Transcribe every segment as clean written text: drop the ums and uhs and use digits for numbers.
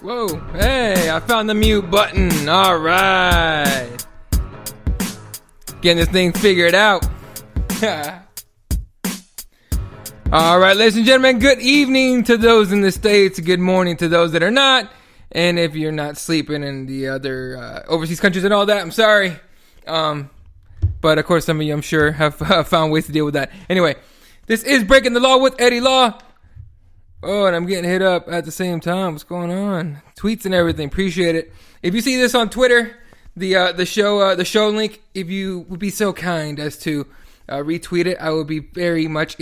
Whoa. Hey, I found the mute button. All right. Getting this thing figured out. All right, ladies and gentlemen, good evening to those in the States. Good morning to those that are not. And if you're not sleeping in the other overseas countries and all that, I'm sorry. But, of course, some of you, I'm sure, have found ways to deal with that. Anyway, this is Breaking the Law with Eddie Law. Oh, and I'm getting hit up at the same time. What's going on? Tweets and everything. Appreciate it. If you see this on Twitter, the show link, if you would be so kind as to retweet it, I would be very much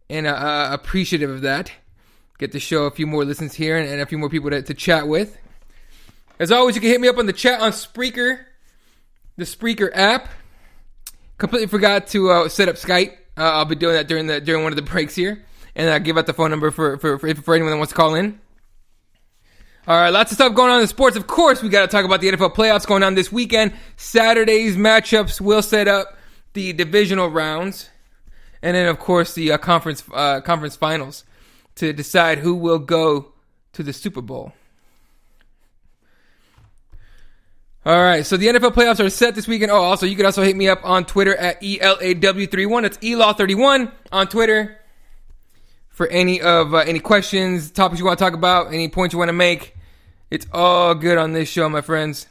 appreciative of that. Get the show a few more listens here and a few more people to chat with. As always, you can hit me up on the chat on Spreaker, the Spreaker app. Completely forgot to set up Skype. I'll be doing that during one of the breaks here. And I'll give out the phone number for anyone that wants to call in. All right, lots of stuff going on in sports. Of course, we got to talk about the NFL playoffs going on this weekend. Saturday's matchups will set up the divisional rounds. And then, of course, the conference finals to decide who will go to the Super Bowl. All right, so the NFL playoffs are set this weekend. Oh, also, you can also hit me up on Twitter at ELAW31. It's ELAW31 on Twitter for any questions, topics you want to talk about, any points you want to make. It's all good on this show, my friends.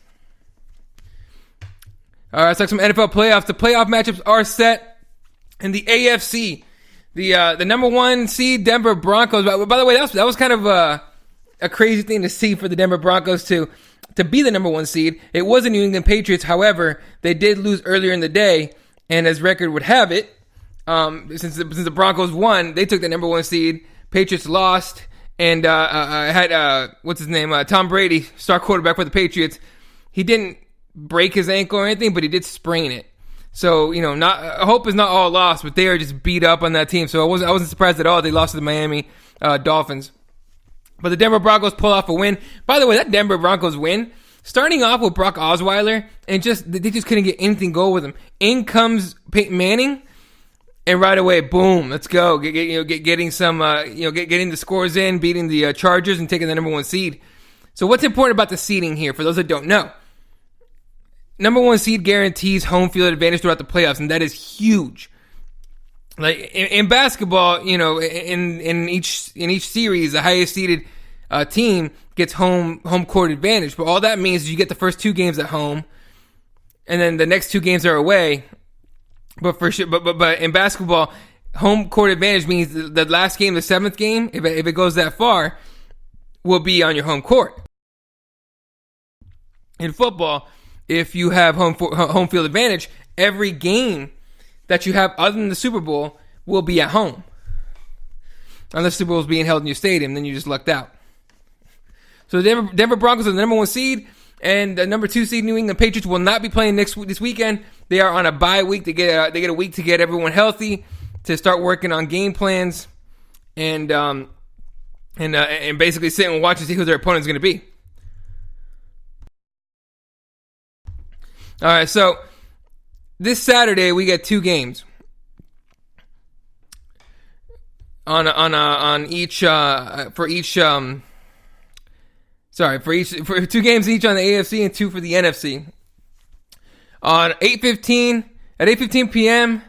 All right, let's talk some NFL playoffs. The playoff matchups are set in the AFC. The number one seed, Denver Broncos. By the way, that was kind of a crazy thing to see for the Denver Broncos to be the number one seed. It was the New England Patriots. However, they did lose earlier in the day, and as record would have it, since the Broncos won, they took the number one seed. Patriots lost, and had what's his name, Tom Brady, star quarterback for the Patriots. He didn't break his ankle or anything, but he did sprain it. So hope is not all lost, but they are just beat up on that team. So I wasn't surprised at all they lost to the Miami Dolphins. But the Denver Broncos pull off a win. By the way, that Denver Broncos win, starting off with Brock Osweiler, and they just couldn't get anything going with him. In comes Peyton Manning. And right away, boom, let's go. Getting the scores in, beating the Chargers and taking the number one seed. So what's important about the seeding here, for those that don't know? Number one seed guarantees home field advantage throughout the playoffs, and that is huge. Like in basketball, in each series, the highest seeded team gets home court advantage. But all that means is you get the first two games at home, and then the next two games are away. But for sure, but in basketball, home court advantage means the last game, the seventh game, if it goes that far, will be on your home court. In football, if you have home field advantage, every game that you have other than the Super Bowl will be at home. Unless the Super Bowl is being held in your stadium, then you just lucked out. So the Denver Broncos are the number one seed. And the number two seed New England Patriots will not be playing this weekend. They are on a bye week. They get a week to get everyone healthy, to start working on game plans, and basically sit and watch and see who their opponent is going to be. All right, so this Saturday we get two games for two games each on the AFC and two for the NFC. On 8:15 p.m.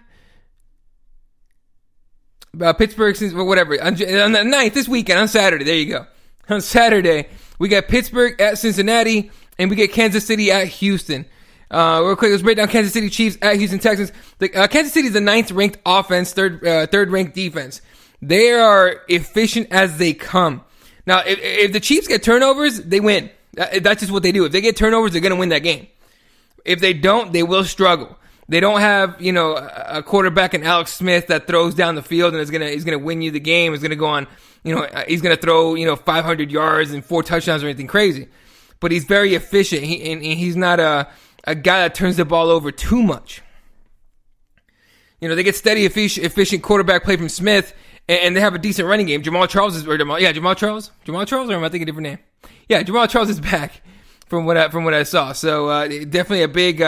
Pittsburgh, whatever. On the 9th, this weekend, on Saturday, there you go. On Saturday, we got Pittsburgh at Cincinnati, and we get Kansas City at Houston. Real quick, let's break down Kansas City Chiefs at Houston Texans. Kansas City is the 9th ranked offense, third ranked defense. They are efficient as they come. Now, if the Chiefs get turnovers, they win. That's just what they do. If they get turnovers, they're going to win that game. If they don't, they will struggle. They don't have, a quarterback in Alex Smith that throws down the field and is gonna win you the game. Is gonna go on, he's gonna throw 500 yards and 4 touchdowns or anything crazy. But he's very efficient. He's not a guy that turns the ball over too much. They get steady, efficient quarterback play from Smith. And they have a decent running game. Jamal Charles, or am I thinking a different name? Yeah, Jamal Charles is back from what I saw. So definitely a big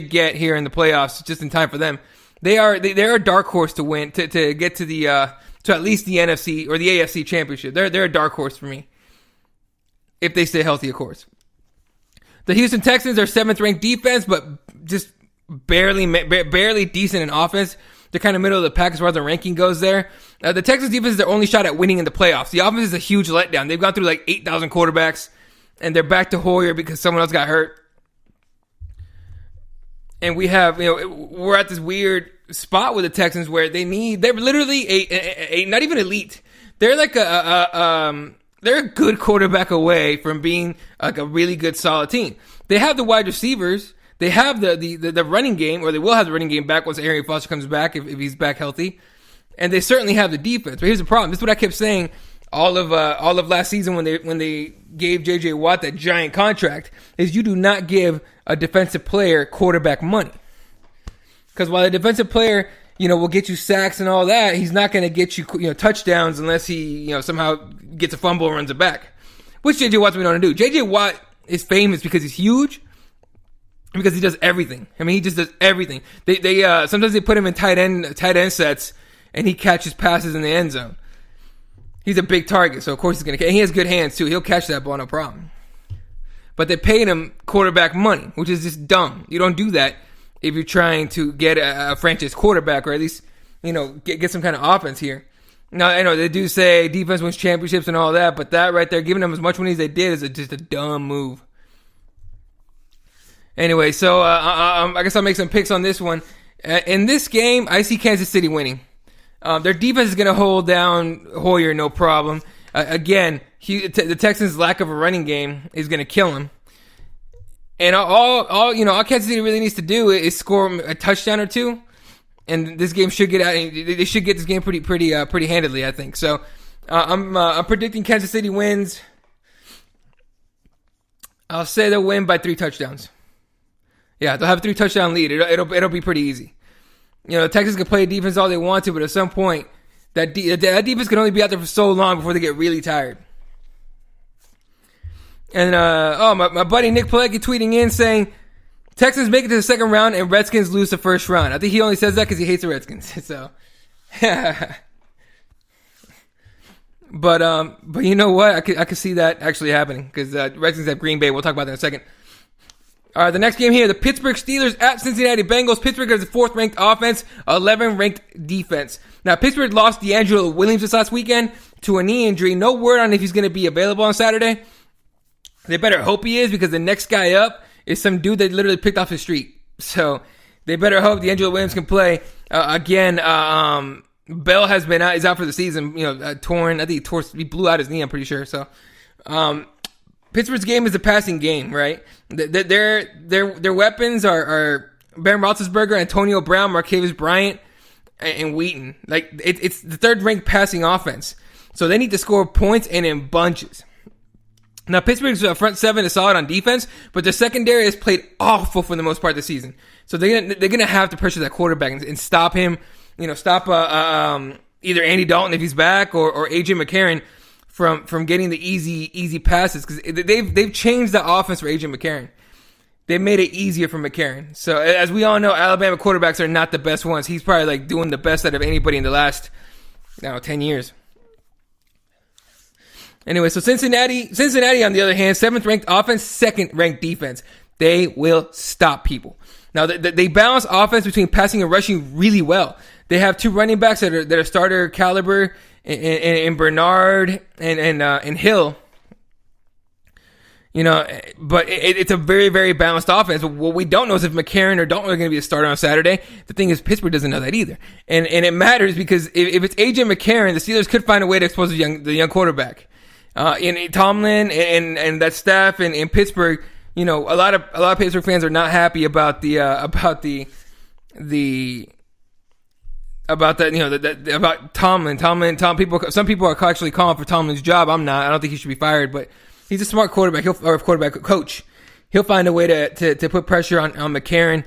get here in the playoffs, just in time for them. They're a dark horse to win to get to the to at least the NFC or the AFC championship. They're a dark horse for me. if they stay healthy, of course. The Houston Texans are 7th ranked defense, but just barely decent in offense. They're kind of middle of the pack as far as the ranking goes there. The Texans defense is their only shot at winning in the playoffs. The offense is a huge letdown. They've gone through like 8,000 quarterbacks, and they're back to Hoyer because someone else got hurt. And we're at this weird spot with the Texans where they're literally a not even elite. They're like they're a good quarterback away from being like a really good solid team. They have the wide receivers. They have the running game, or they will have the running game back once Arian Foster comes back, if he's back healthy. And they certainly have the defense. But here's the problem. This is what I kept saying all of last season when they gave J.J. Watt that giant contract, is you do not give a defensive player quarterback money. Because while a defensive player, will get you sacks and all that, he's not going to get you, touchdowns unless he, somehow gets a fumble and runs it back. Which J.J. Watt's been known to do. J.J. Watt is famous because he's huge, because he does everything. I mean, he just does everything. They sometimes they put him in tight end sets, and he catches passes in the end zone. He's a big target, so of course he's going to catch. And he has good hands too. He'll catch that ball, no problem. But they paid him quarterback money, which is just dumb. You don't do that if you're trying to get a franchise quarterback, or at least get some kind of offense here. Now, I know they do say defense wins championships and all that, but that right there, giving them as much money as they did, is just a dumb move. Anyway, so I guess I'll make some picks on this one. In this game, I see Kansas City winning. Their defense is going to hold down Hoyer, no problem. Again, the Texans' lack of a running game is going to kill him. And all Kansas City really needs to do is score a touchdown or two, and this game should get out. They should get this game pretty handedly, I think. So I'm predicting Kansas City wins. I'll say they'll win by 3 touchdowns. Yeah, they'll have a 3 touchdown lead. It'll be pretty easy. The Texans can play defense all they want to, but at some point, that defense can only be out there for so long before they get really tired. And my buddy Nick Pilecki tweeting in saying, Texans make it to the second round and Redskins lose the first round. I think he only says that because he hates the Redskins. So, but you know what? I could see that actually happening because Redskins have Green Bay. We'll talk about that in a second. All right, the next game here, the Pittsburgh Steelers at Cincinnati Bengals. Pittsburgh has a 4th ranked offense, 11th ranked defense. Now, Pittsburgh lost D'Angelo Williams this last weekend to a knee injury. No word on if he's going to be available on Saturday. They better hope he is, because the next guy up is some dude that literally picked off the street. So they better hope D'Angelo Williams can play. Again, Bell has been out. He's out for the season. Torn. I think he blew out his knee, I'm pretty sure. So, Pittsburgh's game is a passing game, right? Their weapons are Ben Roethlisberger, Antonio Brown, Martavis Bryant, and Wheaton. Like it's the 3rd ranked passing offense, so they need to score points and in bunches. Now Pittsburgh's front 7 is solid on defense, but their secondary has played awful for the most part this season. So they're gonna have to pressure that quarterback and stop him. Stop either Andy Dalton if he's back or AJ McCarron from getting the easy passes, because they've changed the offense for AJ McCarron. They made it easier for McCarron. So as we all know, Alabama quarterbacks are not the best ones. He's probably like doing the best out of anybody in the last 10 years. Anyway, so Cincinnati on the other hand, 7th ranked offense, 2nd ranked defense. They will stop people. Now they balance offense between passing and rushing really well. They have 2 running backs that are starter caliber in Bernard and Hill. But it's a very, very balanced offense. What we don't know is if McCarron or Dalton are going to be a starter on Saturday. The thing is, Pittsburgh doesn't know that either. And it matters because if it's AJ McCarron, the Steelers could find a way to expose the young quarterback. In Tomlin and that staff in Pittsburgh, a lot of Pittsburgh fans are not happy about about Tomlin. Some people are actually calling for Tomlin's job. I'm not. I don't think he should be fired, but he's a smart quarterback. Or quarterback coach. He'll find a way to put pressure on McCarron.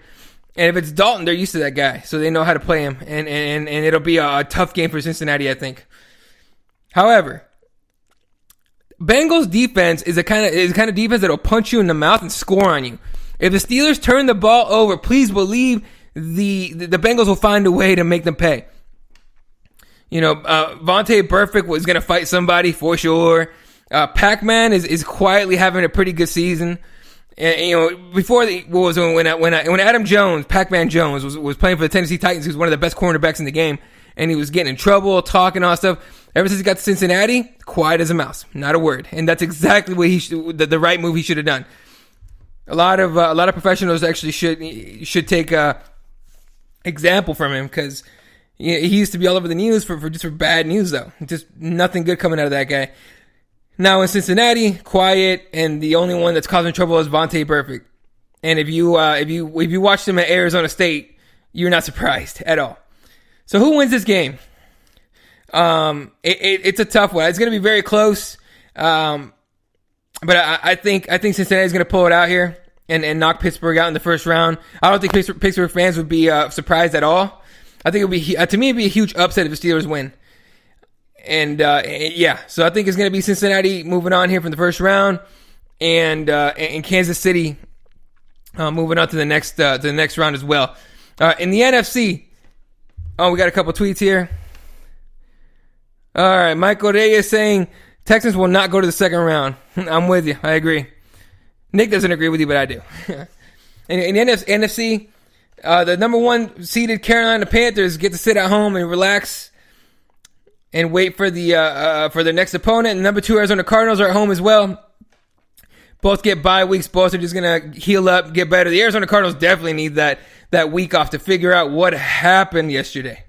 And if it's Dalton, they're used to that guy, so they know how to play him. And it'll be a tough game for Cincinnati, I think. However, Bengals defense is a kind of defense that'll punch you in the mouth and score on you. If the Steelers turn the ball over, please believe the Bengals will find a way to make them pay. Vontae Burfict was going to fight somebody for sure. Pac-Man is quietly having a pretty good season. And, before when Adam Jones, Pac-Man Jones, was playing for the Tennessee Titans, he was one of the best cornerbacks in the game, and he was getting in trouble, talking all that stuff. Ever since he got to Cincinnati, quiet as a mouse, not a word, and that's exactly what the right move he should have done. A lot of professionals actually should take example from him, because he used to be all over the news for bad news, though. Just nothing good coming out of that guy. Now in Cincinnati, quiet, and the only one that's causing trouble is Vontae Burfict. And if you watched him at Arizona State, you're not surprised at all. So who wins this game? It's a tough one. It's going to be very close. But I think Cincinnati's going to pull it out here and knock Pittsburgh out in the first round. I don't think Pittsburgh fans would be surprised at all. I think it'd be a huge upset if the Steelers win. And so I think it's going to be Cincinnati moving on here from the first round, and Kansas City moving on to the next round as well. In the NFC, we got a couple tweets here. All right, Michael Day is saying Texans will not go to the second round. I'm with you. I agree. Nick doesn't agree with you, but I do. in the NFC, the number 1 seeded Carolina Panthers get to sit at home and relax and wait for their next opponent. And number 2 Arizona Cardinals are at home as well. Both get bye weeks. Both are just going to heal up, get better. The Arizona Cardinals definitely need that week off to figure out what happened yesterday.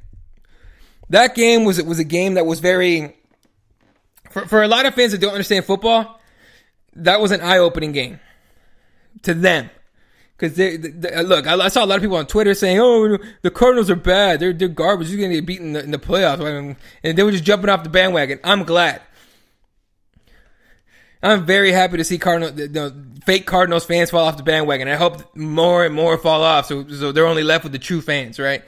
That game was a game that was very, for a lot of fans that don't understand football, that was an eye-opening game to them. Because look, I saw a lot of people on Twitter saying, "Oh, the Cardinals are bad. They're garbage. You're gonna get beaten in the playoffs," and they were just jumping off the bandwagon. I'm glad. I'm very happy to see fake Cardinals fans fall off the bandwagon. I hope more and more fall off, so they're only left with the true fans, right?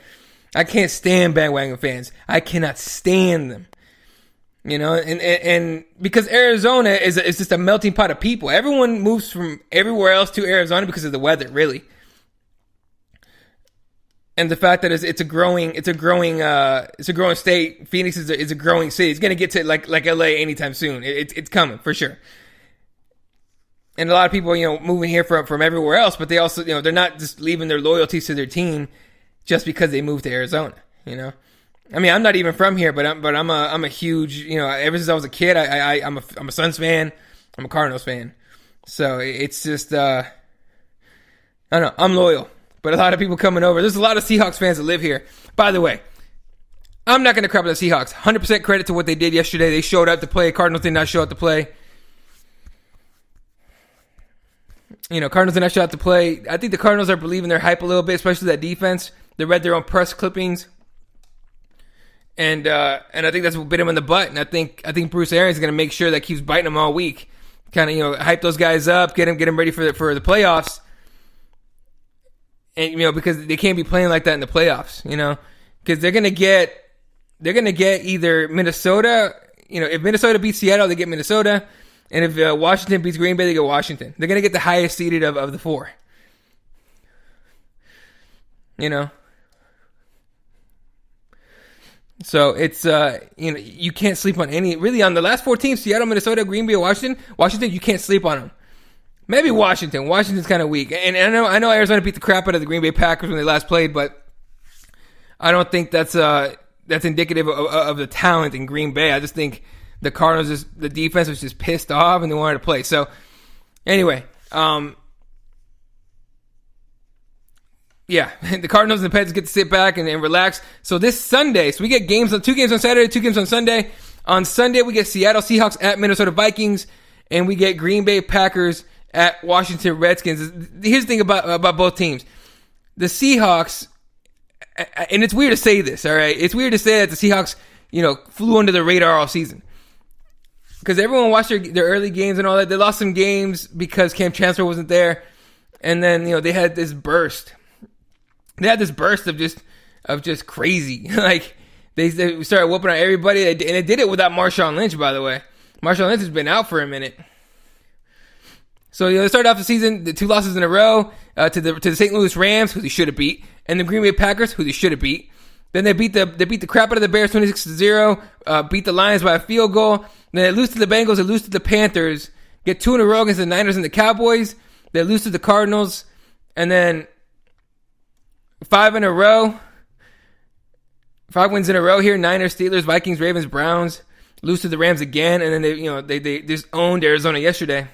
I can't stand bandwagon fans. I cannot stand them. And because Arizona is just a melting pot of people. Everyone moves from everywhere else to Arizona because of the weather, really. And the fact that it's a growing state. Phoenix is a growing city. It's gonna get to like LA anytime soon. It's coming for sure. And a lot of people, moving here from everywhere else, but they also, they're not just leaving their loyalties to their team just because they moved to Arizona. I mean, I'm not even from here, but I'm a huge, ever since I was a kid, I'm a Suns fan, I'm a Cardinals fan. So it's just, I don't know, I'm loyal. But a lot of people coming over. There's a lot of Seahawks fans that live here. By the way, I'm not going to crap on the Seahawks. 100% credit to what they did yesterday. They showed up to play. Cardinals did not show up to play. Cardinals did not show up to play. I think the Cardinals are believing their hype a little bit, especially that defense. They read their own press clippings. And I think that's what bit him in the butt. And I think Bruce Arians is going to make sure that keeps biting them all week. Kind of, hype those guys up, get them ready for the playoffs. And because they can't be playing like that in the playoffs, because they're gonna get either Minnesota. If Minnesota beats Seattle, they get Minnesota, and if Washington beats Green Bay, they get Washington. They're gonna get the highest seeded of the 4. So it's you can't sleep on any really on the last 4 teams: Seattle, Minnesota, Green Bay, Washington. Washington, you can't sleep on them. Maybe Washington. Washington's kind of weak. And I know Arizona beat the crap out of the Green Bay Packers when they last played, but I don't think that's indicative of the talent in Green Bay. I just think the Cardinals, the defense was just pissed off and they wanted to play. So, anyway, the Cardinals and the Peds get to sit back and relax. So this Sunday, we get 2 games on Saturday, 2 games on Sunday. On Sunday, we get Seattle Seahawks at Minnesota Vikings, and we get Green Bay Packers at Washington Redskins. Here's the thing about both teams. The Seahawks, and it's weird to say this, all right? It's weird to say that the Seahawks, flew under the radar all season. Because everyone watched their early games and all that. They lost some games because Cam Chancellor wasn't there. And then, they had this burst. They had this burst of just crazy. Like, they started whooping on everybody. And they did it without Marshawn Lynch, by the way. Marshawn Lynch has been out for a minute. So, they started off the season, the 2 losses in a row to the St. Louis Rams, who they should have beat, and the Green Bay Packers, who they should have beat. Then they beat the crap out of the Bears 26-0. Beat the Lions by a field goal. Then they lose to the Bengals. They lose to the Panthers. Get 2 in a row against the Niners and the Cowboys. They lose to the Cardinals. And then 5 in a row. 5 wins in a row here. Niners, Steelers, Vikings, Ravens, Browns. Lose to the Rams again. And then they just owned Arizona yesterday.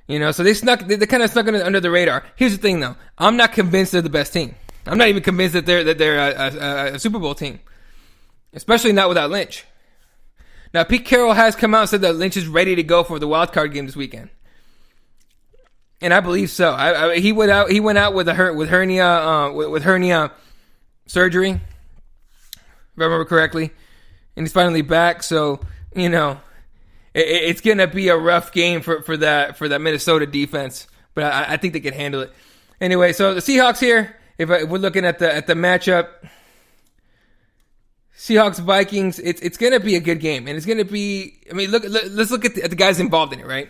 So they kind of snuck under the radar. Here's the thing, though. I'm not convinced they're the best team. I'm not even convinced that they're a Super Bowl team, especially not without Lynch. Now, Pete Carroll has come out and said that Lynch is ready to go for the wild card game this weekend, and I believe so. He went out with hernia surgery, if I remember correctly, and he's finally back. So it's gonna be a rough game for that Minnesota defense, but I think they can handle it. Anyway, so the Seahawks here. If we're looking at the matchup, Seahawks Vikings, it's gonna be a good game, and it's gonna be. Let's look at the guys involved in it, right?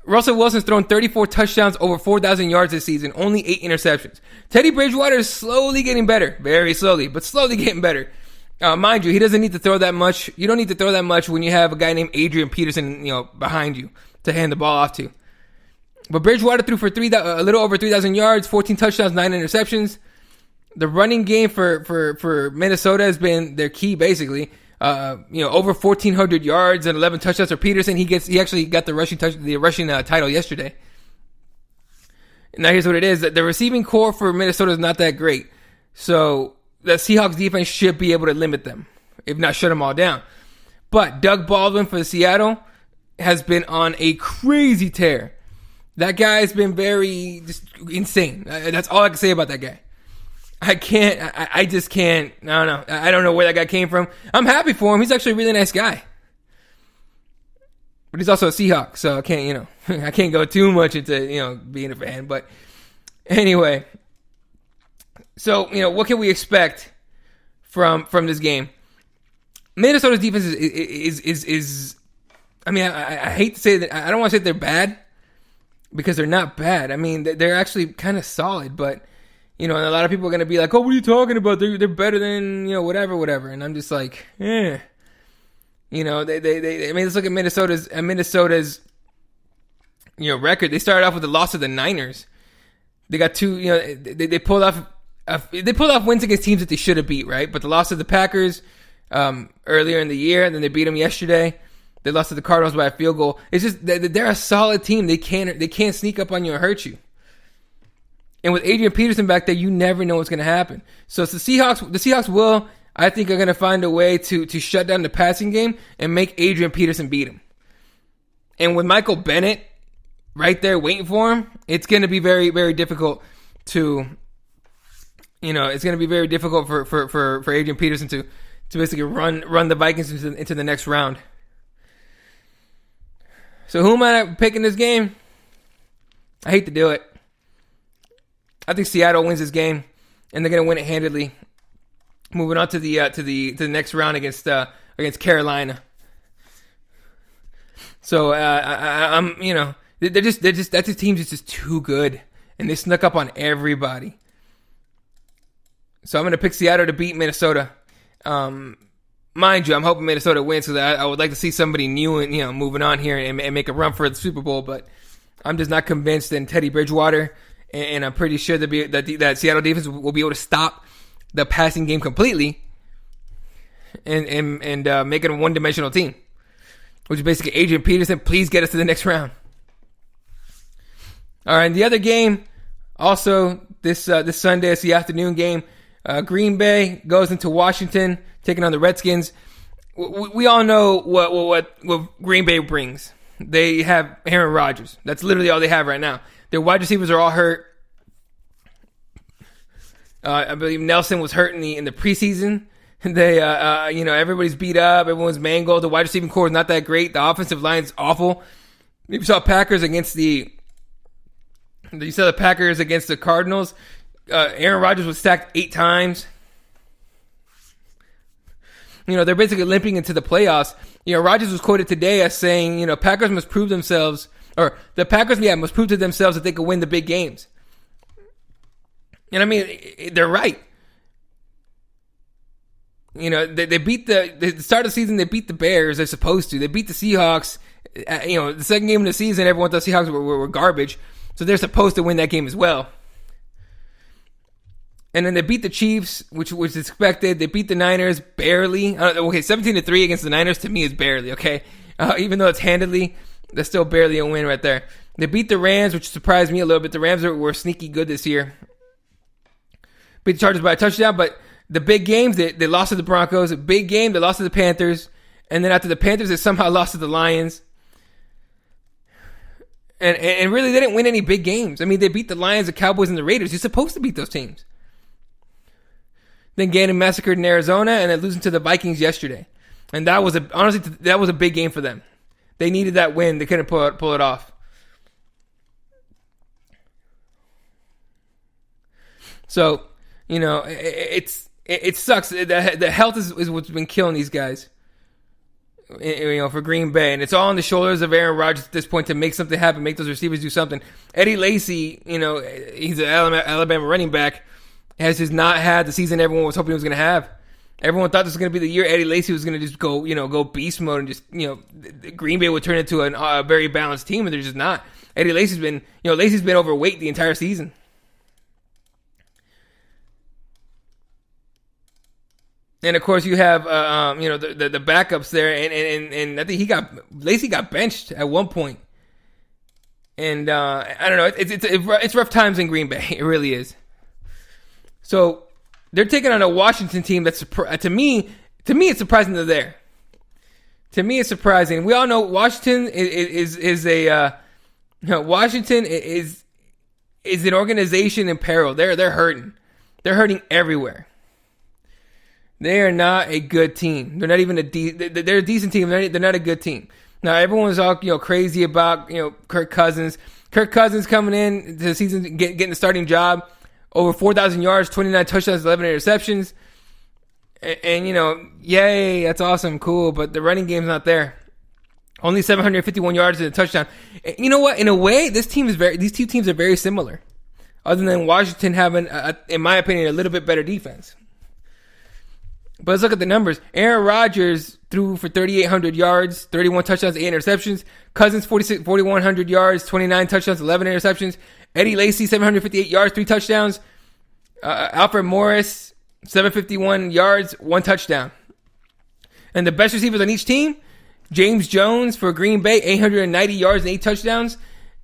Russell Wilson's thrown 34 touchdowns, over 4,000 yards this season, only 8 interceptions. Teddy Bridgewater is slowly getting better, very slowly, but slowly getting better. Mind you, he doesn't need to throw that much. You don't need to throw that much when you have a guy named Adrian Peterson, behind you to hand the ball off to. But Bridgewater threw for a little over 3,000 yards, 14 touchdowns, 9 interceptions. The running game for Minnesota has been their key, basically. Over 1,400 yards and 11 touchdowns for Peterson. He actually got the rushing title yesterday. Now here's what it is: that the receiving core for Minnesota is not that great, so the Seahawks defense should be able to limit them, if not shut them all down. But Doug Baldwin for Seattle has been on a crazy tear. That guy has been very just insane. That's all I can say about that guy. I just can't. I don't know. I don't know where that guy came from. I'm happy for him. He's actually a really nice guy. But he's also a Seahawk, so I can't, I can't go too much into, being a fan. But anyway, so, what can we expect from this game? Minnesota's defense is I hate to say that. I don't want to say they're bad, because they're not bad. They're actually kind of solid, but, and a lot of people are going to be like, oh, what are you talking about? They're better than, whatever. And I'm just like, eh. Let's look at Minnesota's record. They started off with the loss of the Niners. They got 2, they pulled off wins against teams that they should have beat, right? But the loss of the Packers earlier in the year, and then they beat them yesterday. They lost to the Cardinals by a field goal. It's just they're a solid team. They can't sneak up on you and hurt you. And with Adrian Peterson back there, you never know what's going to happen. So it's the Seahawks will, I think, are going to find a way to shut down the passing game and make Adrian Peterson beat him. And with Michael Bennett right there waiting for him, it's going to be very, very difficult to, it's going to be very difficult for Adrian Peterson to basically run the Vikings into the next round. So who am I picking this game? I hate to do it. I think Seattle wins this game, and they're going to win it handedly. Moving on to the next round against Carolina. So they're just that's a team that's just too good, and they snuck up on everybody. So I'm going to pick Seattle to beat Minnesota. Mind you, I'm hoping Minnesota wins, because I would like to see somebody new and moving on here and make a run for the Super Bowl. But I'm just not convinced in Teddy Bridgewater, and I'm pretty sure that Seattle defense will be able to stop the passing game completely and make it a one-dimensional team, which is basically Adrian Peterson. Please get us to the next round. All right, and the other game, also this Sunday, it's the afternoon game. Green Bay goes into Washington, taking on the Redskins. We all know what Green Bay brings. They have Aaron Rodgers. That's literally all they have right now. Their wide receivers are all hurt. I believe Nelson was hurt in the preseason. They, everybody's beat up. Everyone's mangled. The wide receiving core is not that great. The offensive line is awful. You saw Packers against the Cardinals. Aaron Rodgers was sacked 8 times. They're basically limping into the playoffs. Rodgers was quoted today as saying, Packers must prove themselves, or the Packers, must prove to themselves that they can win the big games. And they're right. They beat the start of the season. They beat the Bears. They're supposed to. They beat the Seahawks. The second game of the season, everyone thought the Seahawks were garbage, so they're supposed to win that game as well. And then they beat the Chiefs, which was expected. They beat the Niners barely. 17-3 against the Niners to me is barely, okay? Even though it's handedly, that's still barely a win right there. They beat the Rams, which surprised me a little bit. The Rams were sneaky good this year. Beat the Chargers by a touchdown, but the big games, they lost to the Broncos. A big game, they lost to the Panthers. And then after the Panthers, they somehow lost to the Lions. And really, they didn't win any big games. I mean, they beat the Lions, the Cowboys, and the Raiders. You're supposed to beat those teams. Then getting massacred in Arizona, and then losing to the Vikings yesterday. And that was a big game for them. They needed that win. They couldn't pull it off. So, it sucks. The health is what's been killing these guys. For Green Bay, and it's all on the shoulders of Aaron Rodgers at this point to make something happen, make those receivers do something. Eddie Lacy, he's an Alabama running back, has just not had the season everyone was hoping he was going to have. Everyone thought this was going to be the year Eddie Lacy was going to just go beast mode and just, Green Bay would turn into a very balanced team, and they're just not. Eddie Lacy's been overweight the entire season. And of course you have, the backups there, and I think Lacy got benched at one point. And I don't know, it's rough times in Green Bay. It really is. So they're taking on a Washington team that's to me it's surprising they're there. To me, it's surprising. We all know Washington is an organization in peril. They're hurting. They're hurting everywhere. They are not a good team. They're not even they're a decent team. They're not a good team. Now everyone's all crazy about Kirk Cousins. Kirk Cousins coming in to the season, getting the starting job, over 4,000 yards, 29 touchdowns, 11 interceptions, and yay, that's awesome, cool. But the running game's not there. Only 751 yards and a touchdown. You know what? In a way, these two teams are very similar, other than Washington having, in my opinion, a little bit better defense. But let's look at the numbers. Aaron Rodgers threw for 3,800 yards, 31 touchdowns, 8 interceptions. Cousins, 4,100 yards, 29 touchdowns, 11 interceptions. Eddie Lacy, 758 yards, 3 touchdowns. Alfred Morris, 751 yards, 1 touchdown. And the best receivers on each team, James Jones for Green Bay, 890 yards and 8 touchdowns.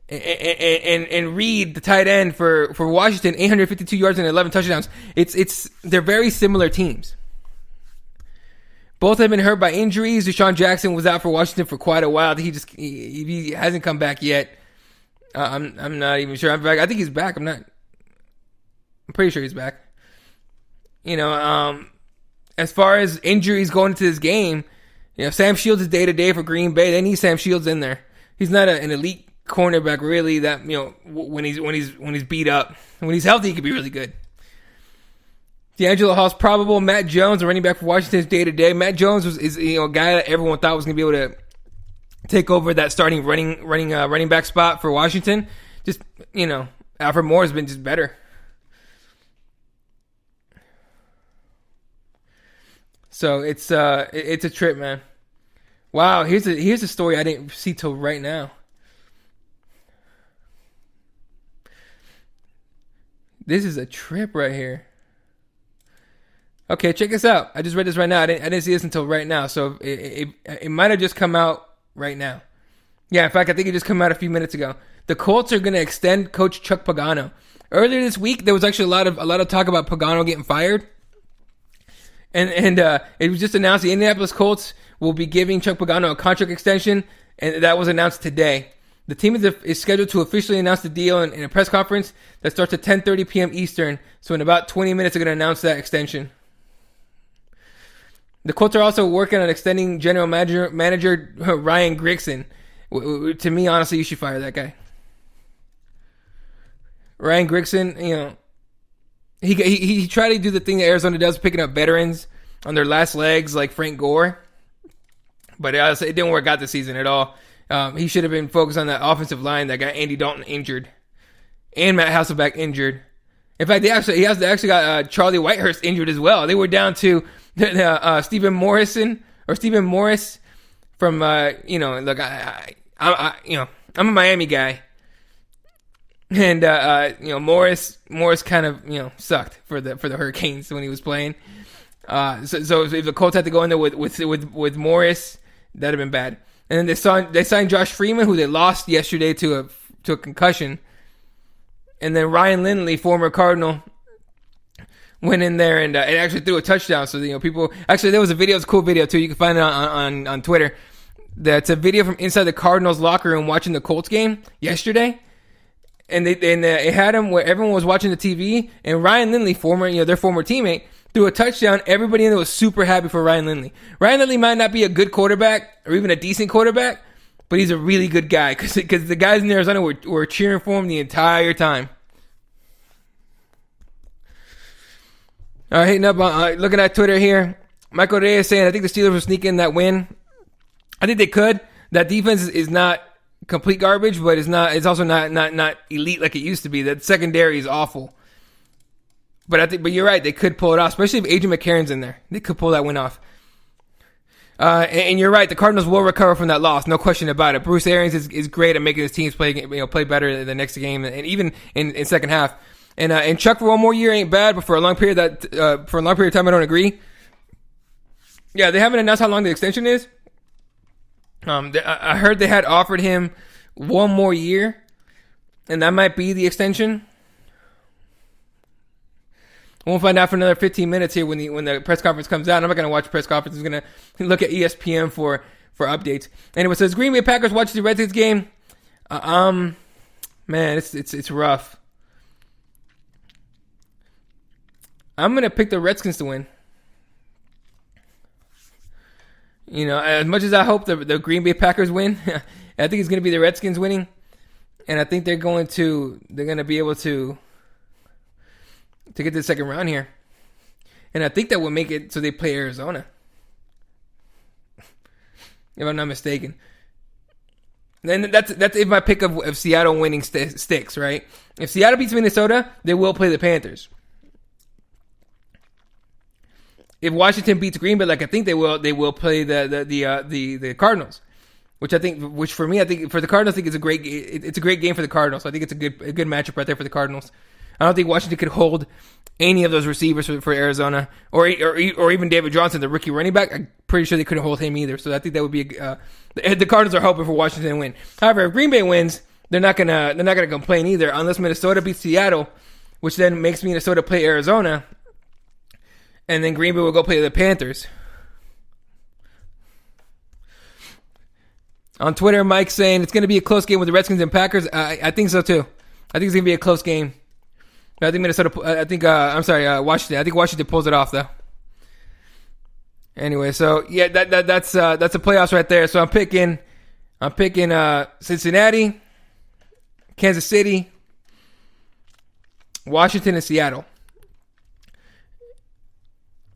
And Reed, the tight end for Washington, 852 yards and 11 touchdowns. They're very similar teams. Both have been hurt by injuries. Deshaun Jackson was out for Washington for quite a while. He hasn't come back yet. I'm not even sure. I think he's back. I'm pretty sure he's back. As far as injuries going into this game, Sam Shields is day to day for Green Bay. They need Sam Shields in there. He's not an elite cornerback really. That when he's beat up, when he's healthy, he could be really good. D'Angelo Hall's probable. Matt Jones, a running back for Washington's day-to-day. Matt Jones is a guy that everyone thought was going to be able to take over that starting running back spot for Washington. Just, Alfred Moore has been just better. So it's a trip, man. Wow, here's a story I didn't see till right now. This is a trip right here. Okay, check this out. I just read this right now. I didn't see this until right now, so it might have just come out right now. Yeah, in fact, I think it just came out a few minutes ago. The Colts are going to extend Coach Chuck Pagano. Earlier this week, there was actually a lot of talk about Pagano getting fired, and it was just announced the Indianapolis Colts will be giving Chuck Pagano a contract extension, and that was announced today. The team is scheduled to officially announce the deal in a press conference that starts at 10:30 p.m. Eastern. So in about 20 minutes, they're going to announce that extension. The Colts are also working on extending general manager Ryan Grigson. To me, honestly, you should fire that guy. Ryan Grigson, he tried to do the thing that Arizona does, picking up veterans on their last legs like Frank Gore. But it didn't work out this season at all. He should have been focused on that offensive line that got Andy Dalton injured. And Matt Hasselbeck injured. In fact, he actually got Charlie Whitehurst injured as well. They were down to Stephen Morris from look, I'm a Miami guy, and Morris kind of sucked for the Hurricanes when he was playing. So if the Colts had to go in there with Morris, that'd have been bad. And then they signed Josh Freeman, who they lost yesterday to a concussion. And then Ryan Lindley, former Cardinal, went in there and actually threw a touchdown. So people actually, there was a video. It's a cool video too. You can find it on Twitter. That's a video from inside the Cardinals locker room watching the Colts game yesterday. And they had him where everyone was watching the TV, and Ryan Lindley, their former teammate, threw a touchdown. Everybody in there was super happy for Ryan Lindley. Ryan Lindley might not be a good quarterback or even a decent quarterback, but he's a really good guy because the guys in Arizona were cheering for him the entire time. All right, hitting up, looking at Twitter here. Michael Reyes saying, I think the Steelers will sneak in that win. I think they could. That defense is not complete garbage, but it's also not elite like it used to be. That secondary is awful. But you're right, they could pull it off, especially if Adrian McCarron's in there. They could pull that win off. And you're right, the Cardinals will recover from that loss, no question about it. Bruce Arians is great at making his teams play better the next game, and even in second half. And Chuck for one more year ain't bad, but for a long period of time, I don't agree. Yeah, they haven't announced how long the extension is. I heard they had offered him one more year, and that might be the extension. We'll find out for another 15 minutes here when the press conference comes out. I'm not going to watch the press conference. I'm going to look at ESPN for updates. Anyway, so as Green Bay Packers watch the Redskins game, man, it's rough. I'm going to pick the Redskins to win. As much as I hope the Green Bay Packers win, I think it's going to be the Redskins winning, and I think they're going to be able to get to the second round here, and I think that will make it so they play Arizona, if I'm not mistaken. Then that's if my pick of Seattle winning sticks, right? If Seattle beats Minnesota, they will play the Panthers. If Washington beats Green Bay, like I think they will play the Cardinals, which for me, I think for the Cardinals, I think it's a great game for the Cardinals. I think it's a good matchup right there for the Cardinals. I don't think Washington could hold any of those receivers for Arizona or even David Johnson, the rookie running back. I'm pretty sure they couldn't hold him either. So I think that would be the Cardinals are hoping for Washington to win. However, if Green Bay wins, they're not gonna complain either, unless Minnesota beats Seattle, which then makes Minnesota play Arizona. And then Green Bay will go play the Panthers. On Twitter, Mike's saying it's going to be a close game with the Redskins and Packers. I think so too. I think it's going to be a close game. I think Washington. I think Washington pulls it off though. Anyway, so yeah, that's a playoffs right there. So I'm picking Cincinnati, Kansas City, Washington, and Seattle.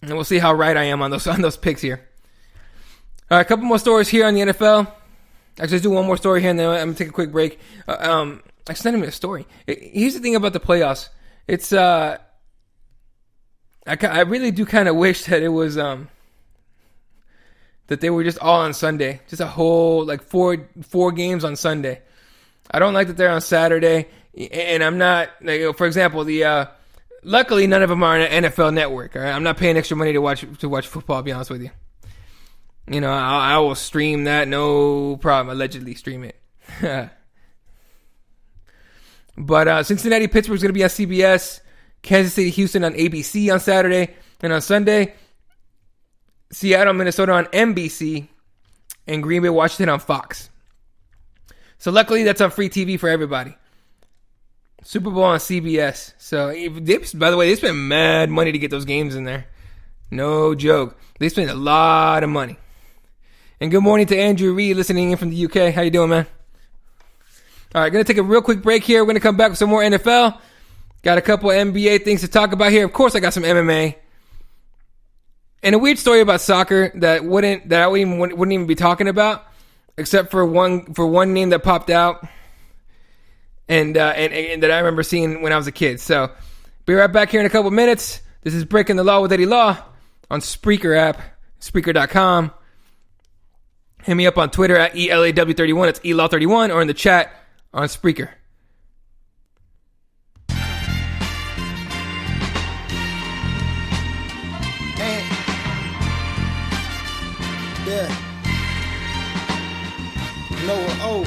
And we'll see how right I am on those picks here. All right, a couple more stories here on the NFL. Actually, let's do one more story here, and then I'm going to take a quick break. Actually, not even a story. Here's the thing about the playoffs. It's I really do kind of wish that it was that they were just all on Sunday. Just a whole, like, four games on Sunday. I don't like that they're on Saturday, and I'm not, for example, luckily, none of them are on an NFL network. All right? I'm not paying extra money to watch football, I'll be honest with you. I will stream that, no problem. Allegedly stream it. But Cincinnati, Pittsburgh is going to be on CBS. Kansas City, Houston on ABC on Saturday. And on Sunday, Seattle, Minnesota on NBC. And Green Bay, Washington on Fox. So luckily, that's on free TV for everybody. Super Bowl on CBS. So, by the way, they spent mad money to get those games in there. No joke. They spent a lot of money. And good morning to Andrew Reed listening in from the UK. How you doing, man? All right, going to take a real quick break here. We're going to come back with some more NFL. Got a couple NBA things to talk about here. Of course, I got some MMA. And a weird story about soccer that I wouldn't even be talking about, except for one name that popped out. And that I remember seeing when I was a kid. So Be right back here in a couple minutes. This is Breaking the Law with Eddie Law on Spreaker app, Spreaker.com. Hit me up on Twitter at ELAW31. It's ELAW31, or in the chat on Spreaker. Yeah. Noah O.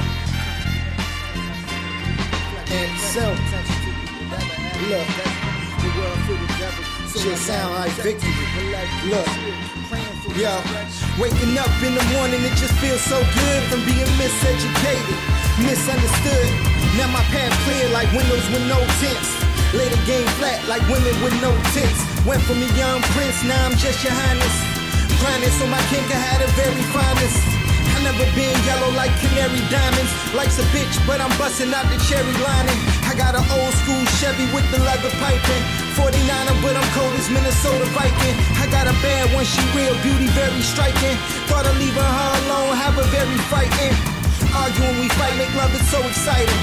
And so, look. Shit sound like victory. Look. Yo. Waking up in the morning, it just feels so good from being miseducated, misunderstood. Now my path clear like windows with no tints. Lay the game flat like women with no tits. Went from a young prince, now I'm just your highness. Grinding so my king can have the very finest. I never been yellow like canary diamonds. Life's a bitch, but I'm busting out the cherry lining. I got an old school Chevy with the leather piping. 49er, but I'm cold as Minnesota Viking. I got a bad one, she real beauty, very striking. Thought of leaving her alone, have her very frightened. Arguing we fight, make love, it's so exciting.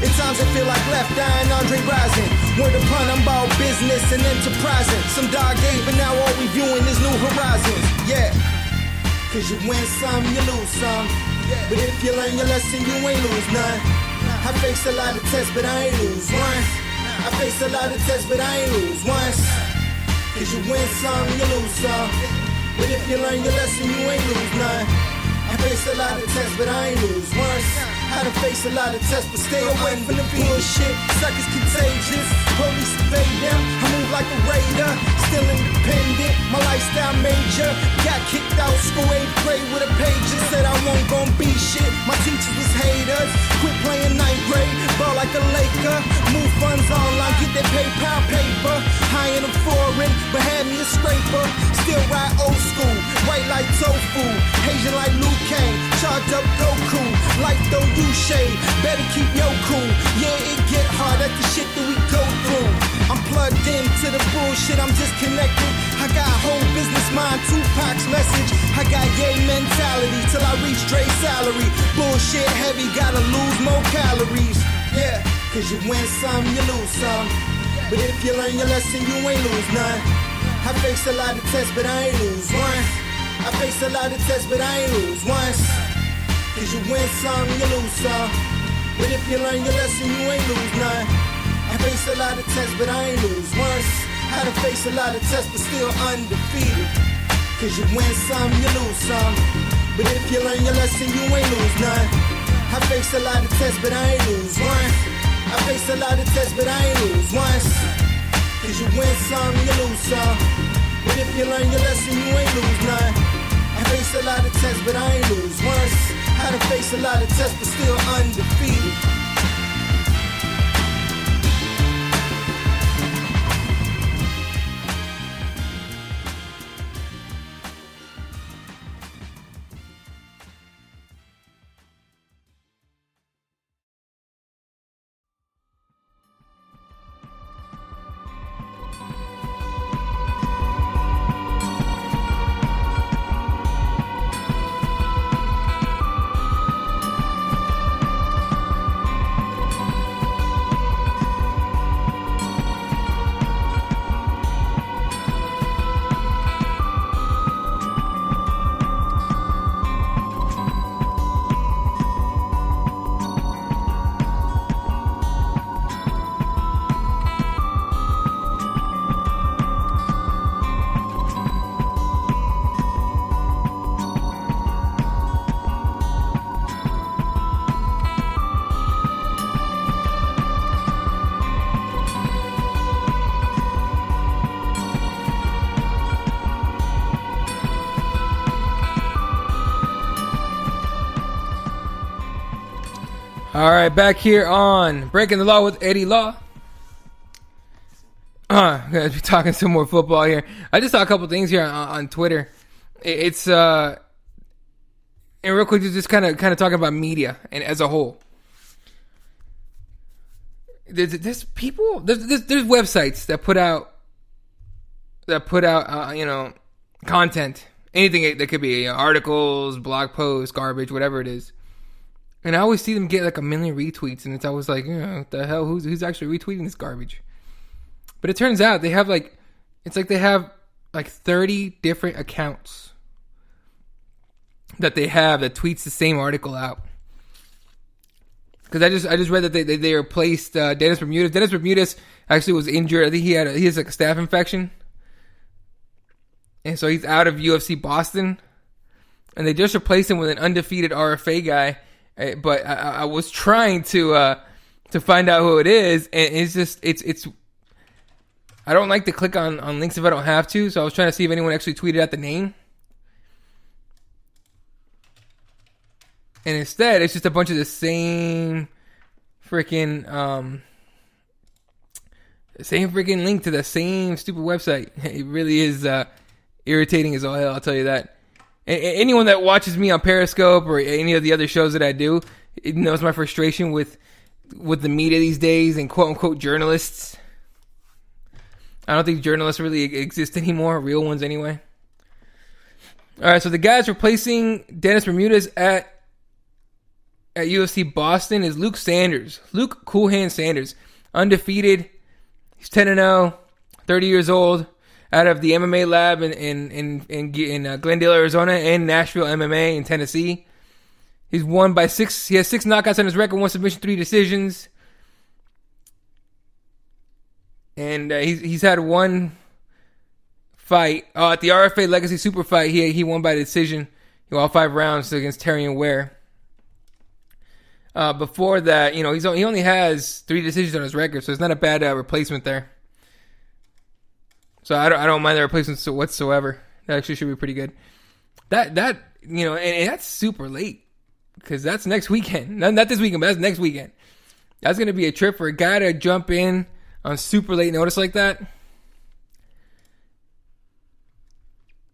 At times I feel like Left Eye and Andre Rising. Word upon, I'm about business and enterprising. Some dog days, but now all we viewing is new horizons. Yeah, cause you win some, you lose some. But if you learn your lesson, you ain't lose none. I face a lot of tests, but I ain't lose one. I face a lot of tests, but I ain't lose once. Cause you win some, you lose some. But if you learn your lesson, you ain't lose none. I face a lot of tests, but I ain't lose once. I done face a lot of tests, but stay away from the bullshit. Suckers contagious, police evade them. I move like a raider, still independent. My lifestyle major. Got kicked out school 8th grade with a pager. Said I won't gon' be shit. My teachers was haters. Quit playing 9th grade, ball like a Laker. Move funds online, get that PayPal paper. High in the foreign, but had me a scraper. Still ride old school, white like tofu. Asian like Liu Kang, charged up Goku. Life though you shade, better keep your cool. Yeah, it get hard at the shit that we go through. I'm plugged into the bullshit, I'm disconnected. I got whole business mind, Tupac's message. I got yay mentality till I reach Dre's salary. Bullshit heavy, gotta lose more calories. Yeah, cause you win some, you lose some. But if you learn your lesson, you ain't lose none. I face a lot of tests, but I ain't lose one. I face a lot of tests, but I ain't lose once. Cause you win some, you lose some. But if you learn your lesson, you ain't lose none. I face a lot of tests, but I ain't lose once. I done face a lot of tests, but still undefeated. Cause you win some, you lose some. But if you learn your lesson, you ain't lose none. I face a lot of tests, but I ain't lose one. I face a lot of tests, but I ain't lose once. Cause you win some, you lose some. But if you learn your lesson, you ain't lose none. I face a lot of tests, but I ain't lose once. I done face a lot of tests, but still undefeated. All right, back here on Breaking the Law with Eddie Law. Gonna be talking some more football here. I just saw a couple things here on Twitter. It's and real quick, just kind of talking about media and as a whole. There's people, there's websites that put out content, anything that could be articles, blog posts, garbage, whatever it is. And I always see them get like 1 million retweets, and it's always like, what the hell? Who's actually retweeting this garbage? But it turns out they have they have 30 different accounts that they have that tweets the same article out. Because I just read that they replaced Dennis Bermudez. Dennis Bermudez actually was injured. I think he has like a staph infection, and so he's out of UFC Boston. And they just replaced him with an undefeated RFA guy. But I was trying to find out who it is, and it's. I don't like to click on links if I don't have to, so I was trying to see if anyone actually tweeted out the name. And instead, it's just a bunch of the same freaking link to the same stupid website. It really is irritating as all hell, I'll tell you that. Anyone that watches me on Periscope or any of the other shows that I do, it knows my frustration with the media these days and quote-unquote journalists. I don't think journalists really exist anymore, real ones anyway. All right, so the guys replacing Dennis Bermudez at UFC Boston is Luke Sanders. Luke Cool Hand Sanders. Undefeated. He's 10-0, 30 years old, out of the MMA lab in Glendale, Arizona, and Nashville MMA in Tennessee. He's won by 6. He has 6 knockouts on his record, 1 submission, 3 decisions. And he's had 1 fight. At the RFA Legacy Super Fight, he won by decision. He won all 5 rounds against Terrion Ware. Before that, he only has 3 decisions on his record, so it's not a bad replacement there. So I don't mind the replacements whatsoever. That actually should be pretty good. And that's super late because that's next weekend. Not this weekend, but that's next weekend. That's gonna be a trip for a guy to jump in on super late notice like that.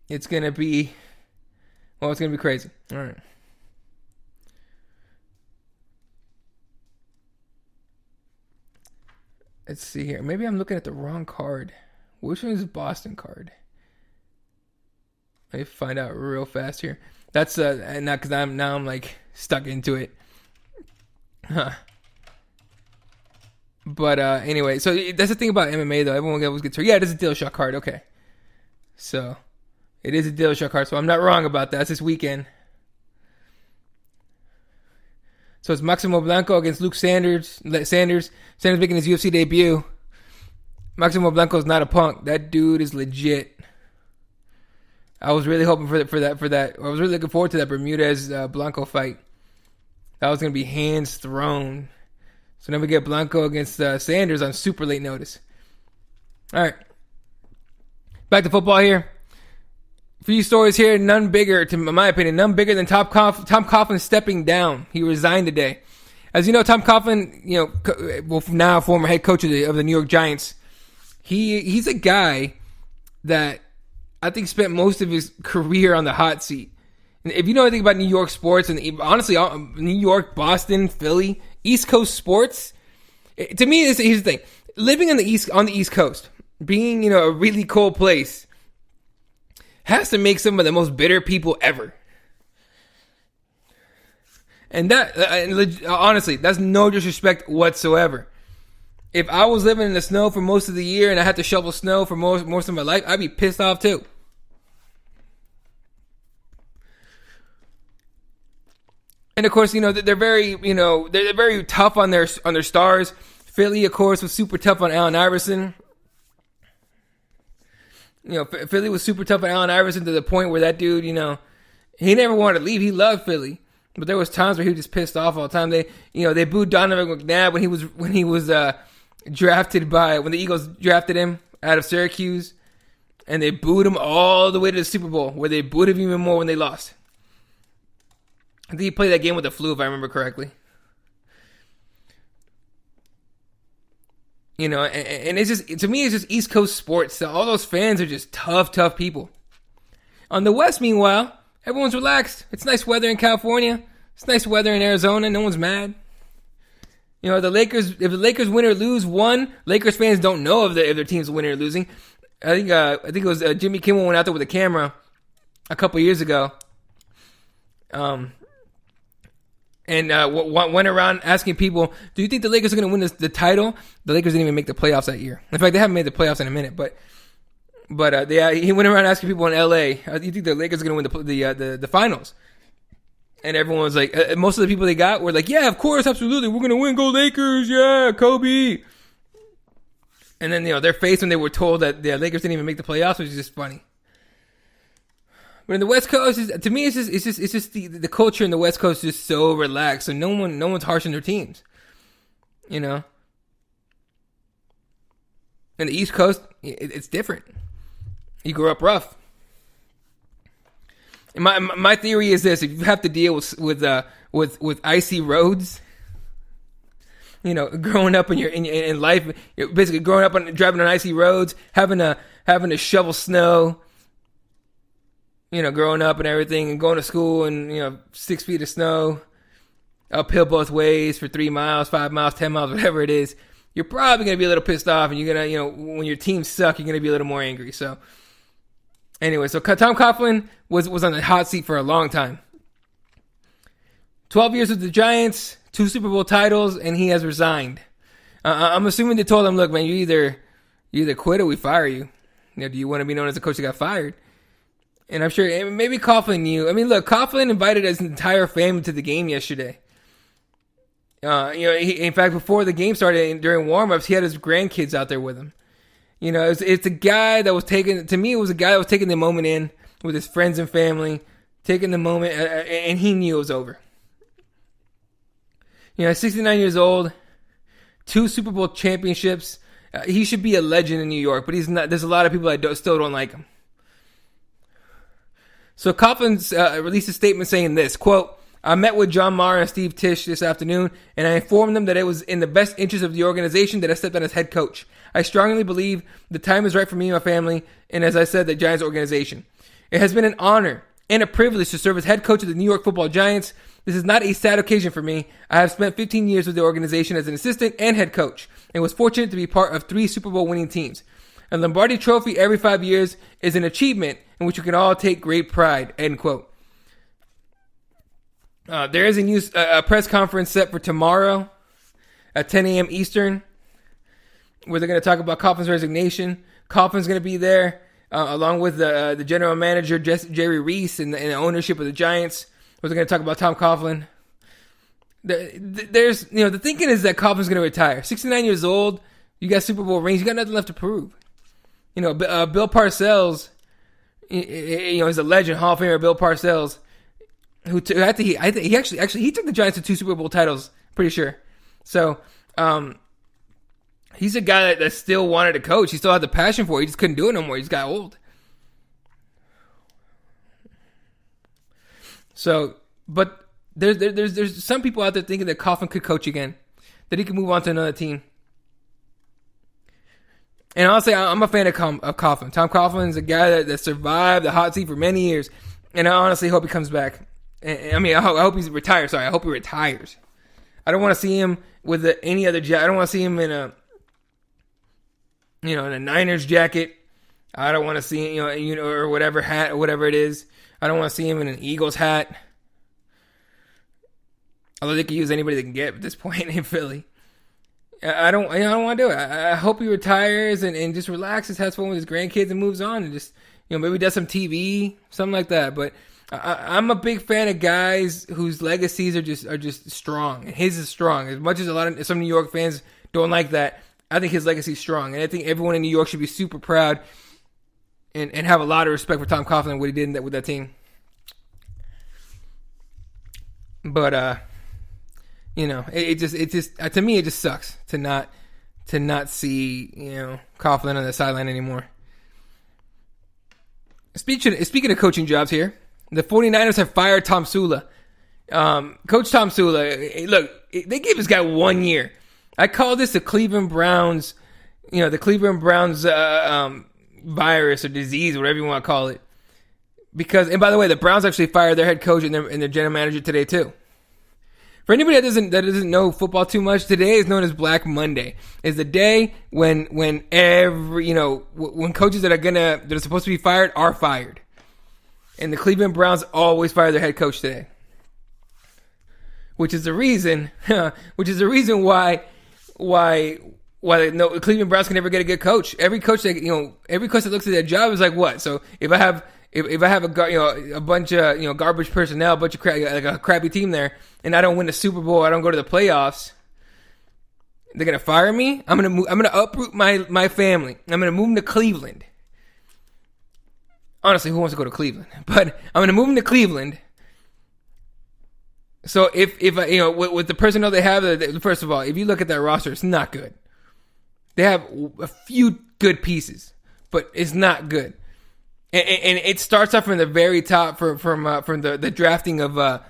It's gonna be crazy. All right. Let's see here. Maybe I'm looking at the wrong card. Which one is the Boston card? Let me find out real fast here. That's not because I'm like stuck into it. Huh. But anyway, so that's the thing about MMA though. Everyone always gets hurt. Yeah, it is a Dillashaw card. Okay, so it is a Dillashaw card. So I'm not wrong about that. It's this weekend. So it's Maximo Blanco against Luke Sanders. Sanders making his UFC debut. Maximo Blanco is not a punk. That dude is legit. I was really hoping for that. I was really looking forward to that Bermudez Blanco fight. That was going to be hands thrown. So then we get Blanco against Sanders on super late notice. All right. Back to football here. A few stories here, none bigger, in my opinion, than Tom Coughlin stepping down. He resigned today. As you know, Tom Coughlin, now former head coach of the New York Giants, he's a guy that I think spent most of his career on the hot seat. And if you know anything about New York sports, and honestly, New York, Boston, Philly, East Coast sports, to me, here's the thing: living on the East Coast, being a really cold place, has to make some of the most bitter people ever. And that, honestly, that's no disrespect whatsoever. If I was living in the snow for most of the year and I had to shovel snow for most of my life, I'd be pissed off too. And of course, they're very, they're very tough on their stars. Philly, of course, was super tough on Allen Iverson. Philly was super tough on Allen Iverson to the point where that dude, he never wanted to leave. He loved Philly, but there was times where he was just pissed off all the time. They booed Donovan McNabb when he was drafted when the Eagles drafted him out of Syracuse, and they booed him all the way to the Super Bowl, where they booed him even more when they lost. I think he played that game with the flu, if I remember correctly. And it's just, to me, it's just East Coast sports. So all those fans are just tough people. On the West, meanwhile, everyone's relaxed. It's nice weather in California. It's nice weather in Arizona. No one's mad. If the Lakers win or lose, Lakers fans don't know if their team's winning or losing. I think it was Jimmy Kimmel went out there with a camera a couple years ago. and went around asking people, do you think the Lakers are going to win the title? The Lakers didn't even make the playoffs that year. In fact, they haven't made the playoffs in a minute, but he went around asking people in LA, do you think the Lakers are going to win the finals? And everyone was like, most of the people they got were like, yeah, of course, absolutely, we're going to win, go Lakers, yeah, Kobe. And then, their face when they were told that the Lakers didn't even make the playoffs was just funny. But in the West Coast, to me, it's just the culture in the West Coast is just so relaxed. So no one's harsh on their teams, In the East Coast, it's different. You grew up rough. And my theory is this: if you have to deal with icy roads, growing up in life, basically growing up driving on icy roads, having to shovel snow. Growing up and everything, and going to school and 6 feet of snow, uphill both ways for 3 miles, 5 miles, 10 miles, whatever it is, you're probably gonna be a little pissed off, and you're gonna, when your team suck, you're gonna be a little more angry. So, anyway, so Tom Coughlin was on the hot seat for a long time. 12 years with the Giants, 2 Super Bowl titles, and he has resigned. I'm assuming they told him, look, man, you either quit or we fire you. Do you want to be known as the coach that got fired? And I'm sure maybe Coughlin knew. I mean, look, Coughlin invited his entire family to the game yesterday. In fact, before the game started, during warm-ups, he had his grandkids out there with him. It's a guy that was taking, to me, it was a guy that was taking the moment in with his friends and family, taking the moment, and he knew it was over. 69 years old, 2 Super Bowl championships. He should be a legend in New York, but he's not. There's a lot of people that still don't like him. So Coughlin's released a statement saying this, quote, I met with John Mara and Steve Tisch this afternoon, and I informed them that it was in the best interest of the organization that I stepped down as head coach. I strongly believe the time is right for me and my family, and as I said, the Giants organization. It has been an honor and a privilege to serve as head coach of the New York Football Giants. This is not a sad occasion for me. I have spent 15 years with the organization as an assistant and head coach, and was fortunate to be part of 3 Super Bowl winning teams. A Lombardi trophy every 5 years is an achievement in which you can all take great pride, end quote. There is a press conference set for tomorrow at 10 a.m. Eastern, where they're going to talk about Coughlin's resignation. Coughlin's going to be there, along with the general manager, Jerry Reese, and the ownership of the Giants, where they're going to talk about Tom Coughlin. There's, the thinking is that Coughlin's going to retire. 69 years old, you got Super Bowl rings, you got nothing left to prove. Bill Parcells, he's a legend, Hall of Famer Bill Parcells, who I think he actually took the Giants to 2 Super Bowl titles, pretty sure. So, he's a guy that still wanted to coach. He still had the passion for it. He just couldn't do it no more. He just got old. So, but there's some people out there thinking that Coughlin could coach again, that he could move on to another team. And honestly, I'm a fan of Coughlin. Tom Coughlin is a guy that survived the hot seat for many years. And I honestly hope he comes back. I hope he's retired. Sorry, I hope he retires. I don't want to see him with any other jacket. I don't want to see him in a Niners jacket. I don't want to see him, or whatever hat or whatever it is. I don't want to see him in an Eagles hat. Although they can use anybody they can get at this point in Philly. I don't want to do it. I hope he retires and just relaxes, has fun with his grandkids, and moves on, and just maybe does some TV, something like that. But I'm a big fan of guys whose legacies are just strong, and his is strong. As much as some New York fans don't like that, I think his legacy is strong, and I think everyone in New York should be super proud and have a lot of respect for Tom Coughlin and what he did with that team. But it just to me it just sucks to not see Coughlin on the sideline anymore. Speaking of coaching jobs here, the 49ers have fired Tom Sula. Coach Tom Sula, look, they gave this guy 1 year. I call this the Cleveland Browns, virus or disease, whatever you want to call it. Because, and by the way, the Browns actually fired their head coach and their general manager today too. For anybody that doesn't know football too much, today is known as Black Monday. It's the day when coaches that are supposed to be fired are fired. And the Cleveland Browns always fire their head coach today. which is the reason why no Cleveland Browns can never get a good coach. Every coach that looks at their job is like, what? So if I have a bunch of garbage personnel, a bunch of like a crappy team there, and I don't win the Super Bowl, I don't go to the playoffs, they're gonna fire me. I'm gonna uproot my family. I'm gonna move them to Cleveland. Honestly, who wants to go to Cleveland? But I'm gonna move them to Cleveland. So if I, with the personnel they have, first of all, if you look at that roster, it's not good. They have a few good pieces, but it's not good. And it starts off from the very top from the drafting of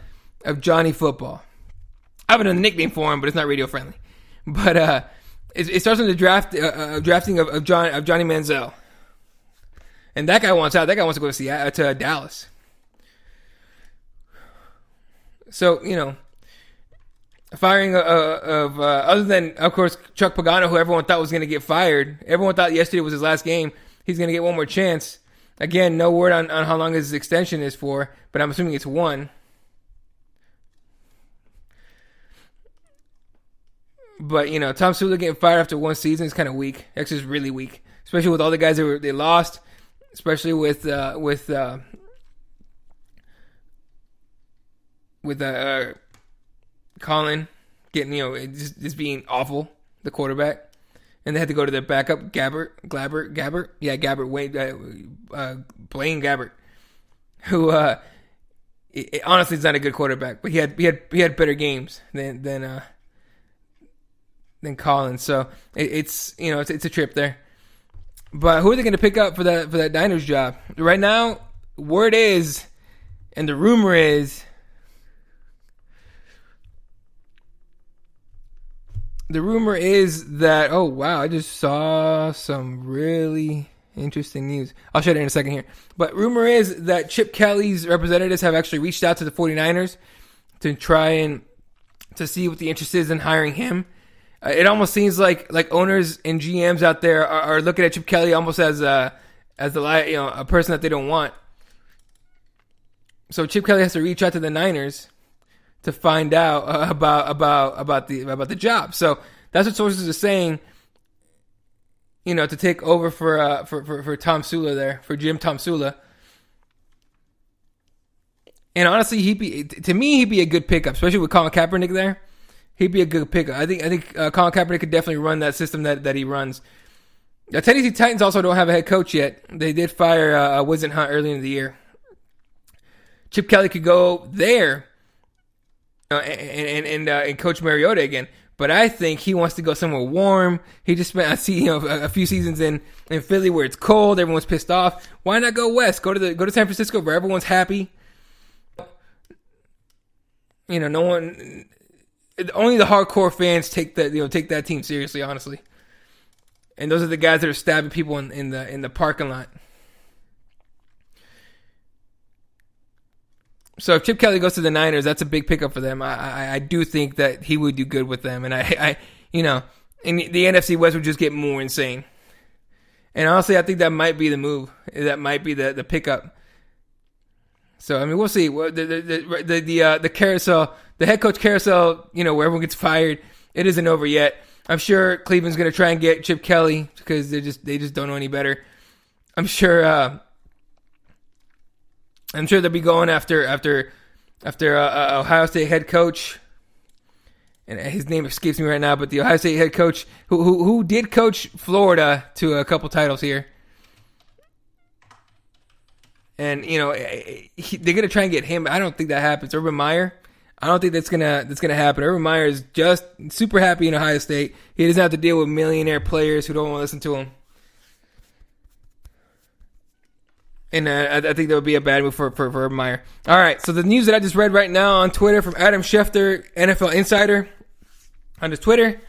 Johnny Football. I have a nickname for him, but it's not radio friendly. But it starts from the drafting of Johnny Manziel, and that guy wants out. That guy wants to go to Dallas. So firing of other than of course Chuck Pagano, who everyone thought was going to get fired. Everyone thought yesterday was his last game. He's going to get one more chance. Again, no word on how long his extension is for, but I'm assuming it's one. But Tom Sula getting fired after one season is kind of weak. Actually, it's really weak, especially with all the guys they lost, especially with Colin getting just being awful, the quarterback. And they had to go to their backup, Blaine Gabbert, who honestly is not a good quarterback, but he had better games than Colin. So it's a trip there. But who are they going to pick up for that Niners job right now? Word is, and the rumor is. The rumor is that, oh wow, I just saw some really interesting news. I'll share it in a second here. But rumor is that Chip Kelly's representatives have actually reached out to the 49ers to try and to see what the interest is in hiring him. It almost seems like owners and GMs out there are looking at Chip Kelly almost as a person that they don't want. So Chip Kelly has to reach out to the Niners to find out about the job. So that's what sources are saying. To take over for Tom Sula there, for Jim Tom Sula. And honestly, he'd be a good pickup, especially with Colin Kaepernick there. He'd be a good pickup. I think Colin Kaepernick could definitely run that system that he runs. The Tennessee Titans also don't have a head coach yet. They did fire Wizen Hunt early in the year. Chip Kelly could go there. And Coach Mariota again, but I think he wants to go somewhere warm. He just spent a few seasons in Philly where it's cold, everyone's pissed off. Why not go west? Go to San Francisco where everyone's happy. No one, only the hardcore fans take that team seriously, honestly. And those are the guys that are stabbing people in the parking lot. So if Chip Kelly goes to the Niners, that's a big pickup for them. I do think that he would do good with them, and and the NFC West would just get more insane. And honestly, I think that might be the move. That might be the pickup. So I mean, we'll see. The carousel, the head coach carousel, where everyone gets fired, it isn't over yet. I'm sure Cleveland's going to try and get Chip Kelly because they just don't know any better. I'm sure they'll be going after Ohio State head coach, and his name escapes me right now. But the Ohio State head coach who did coach Florida to a couple titles here, and they're gonna try and get him. I don't think that happens. Urban Meyer, I don't think that's gonna happen. Urban Meyer is just super happy in Ohio State. He doesn't have to deal with millionaire players who don't want to listen to him. And I think that would be a bad move for Urban Meyer. All right, so the news that I just read right now on Twitter from Adam Schefter, NFL Insider, on his Twitter.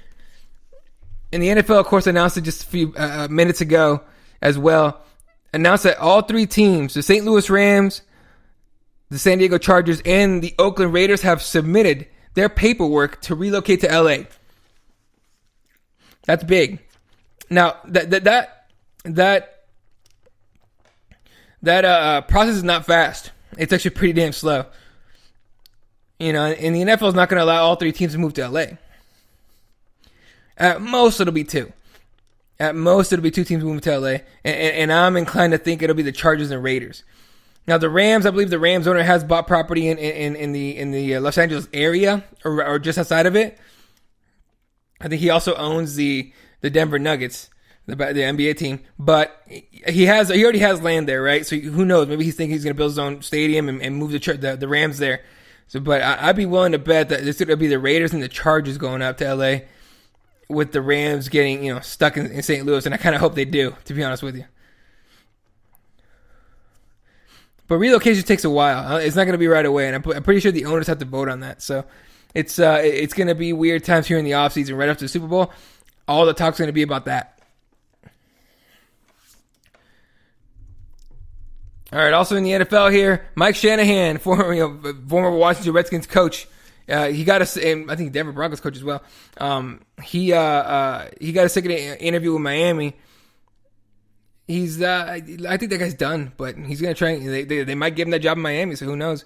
And the NFL, of course, announced it just a few minutes ago as well. Announced that all three teams, the St. Louis Rams, the San Diego Chargers, and the Oakland Raiders have submitted their paperwork to relocate to LA. That's big. Now, that process is not fast. It's actually pretty damn slow. And the NFL is not going to allow all three teams to move to LA. At most, it'll be two. At most, it'll be two teams moving to LA. And I'm inclined to think it'll be the Chargers and Raiders. Now, the Rams, I believe the Rams owner has bought property in the Los Angeles area or just outside of it. I think he also owns the Denver Nuggets, the NBA team. But he already has land there, right? So who knows? Maybe he's thinking he's going to build his own stadium and move the Rams there. So, but I'd be willing to bet that this would be the Raiders and the Chargers going up to LA, with the Rams getting stuck in St. Louis, and I kind of hope they do, to be honest with you. But relocation takes a while. It's not going to be right away, and I'm pretty sure the owners have to vote on that. So it's going to be weird times here in the offseason right after the Super Bowl. All the talk's going to be about that. All right, also in the NFL here, Mike Shanahan, former Washington Redskins coach, he got us, and I think Denver Broncos coach as well. He got a second interview with Miami. I think that guy's done, but he's gonna try. They might give him that job in Miami, so who knows?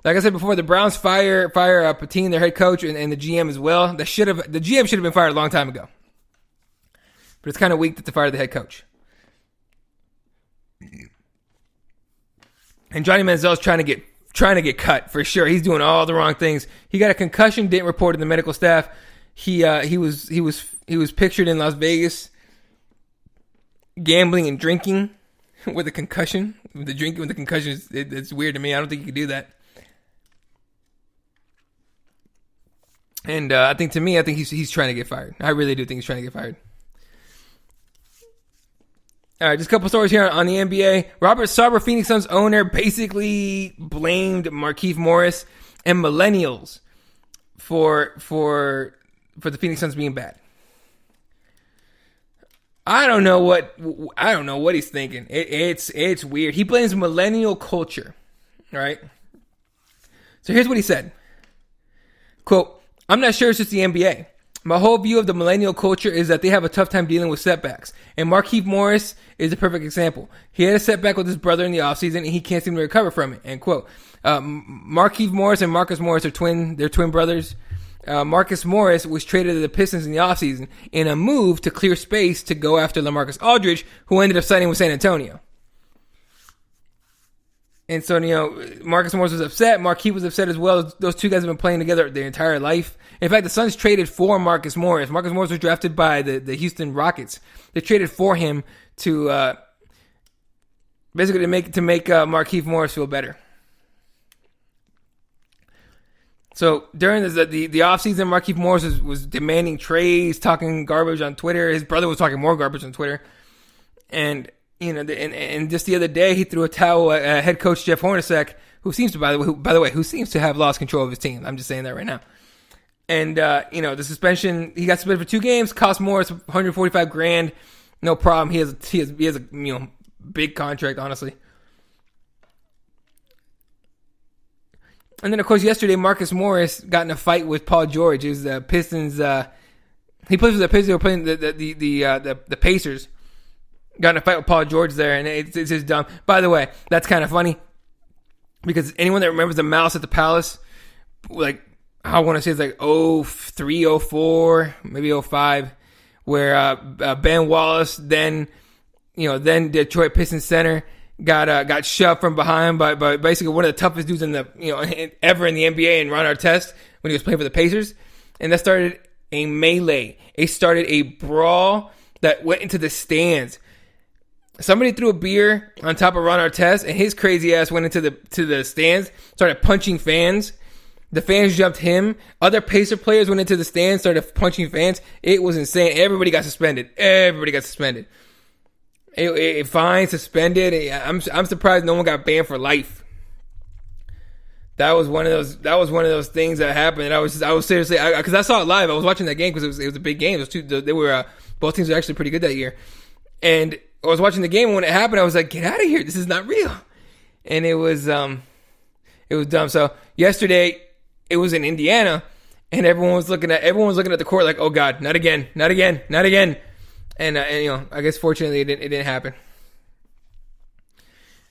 Like I said before, the Browns fire Patine, their head coach, and the GM as well. The GM should have been fired a long time ago. But it's kind of weak that they fired the head coach. And Johnny Manziel's trying to get cut for sure. He's doing all the wrong things. He got a concussion, didn't report to the medical staff. He was pictured in Las Vegas gambling and drinking with a concussion. The drinking with the concussion it's weird to me. I don't think you could do that. And I think he's trying to get fired. I really do think he's trying to get fired. All right, just a couple stories here on the NBA. Robert Sarver, Phoenix Suns owner, basically blamed Markieff Morris and millennials for the Phoenix Suns being bad. I don't know what he's thinking. It's weird. He blames millennial culture. All right. So here's what he said. Quote, "I'm not sure it's just the NBA. My whole view of the millennial culture is that they have a tough time dealing with setbacks. And Markieff Morris is a perfect example. He had a setback with his brother in the offseason, and he can't seem to recover from it." End quote. Markieff Morris and Marcus Morris are twin brothers. Marcus Morris was traded to the Pistons in the offseason in a move to clear space to go after LaMarcus Aldridge, who ended up signing with San Antonio. And so, Marcus Morris was upset. Markieff was upset as well. Those two guys have been playing together their entire life. In fact, the Suns traded for Marcus Morris. Marcus Morris was drafted by the Houston Rockets. They traded for him to basically to make Markieff Morris feel better. So during the offseason, Markieff Morris was demanding trades, talking garbage on Twitter. His brother was talking more garbage on Twitter. And and just the other day, he threw a towel at head coach Jeff Hornacek, who seems to, by the way, have lost control of his team. I'm just saying that right now. And the suspension, he got suspended for 2 games, cost Morris $145,000. No problem. He has a big contract, honestly. And then of course yesterday, Marcus Morris got in a fight with Paul George. It was the Pistons. He plays for the Pistons. They were playing the Pacers. Got in a fight with Paul George there, and it's just dumb. By the way, that's kind of funny because anyone that remembers the Malice at the Palace, like I want to say it's like 03, 04, maybe 05, where Ben Wallace, then Detroit Pistons center, got shoved from behind by basically one of the toughest dudes in the ever in the NBA, and Ron Artest when he was playing for the Pacers, and that started a melee. It started a brawl that went into the stands. Somebody threw a beer on top of Ron Artest, and his crazy ass went into the stands, started punching fans. The fans jumped him. Other Pacer players went into the stands, started punching fans. It was insane. Everybody got suspended. It fined, suspended. I'm surprised no one got banned for life. That was one of those things that happened. And I was seriously, because I saw it live. I was watching that game because it was a big game. Both teams were actually pretty good that year, and I was watching the game, and when it happened, I was like, "Get out of here! This is not real." And it was dumb. So yesterday, it was in Indiana, and everyone was looking at the court like, "Oh God, not again!" And I guess fortunately it didn't happen.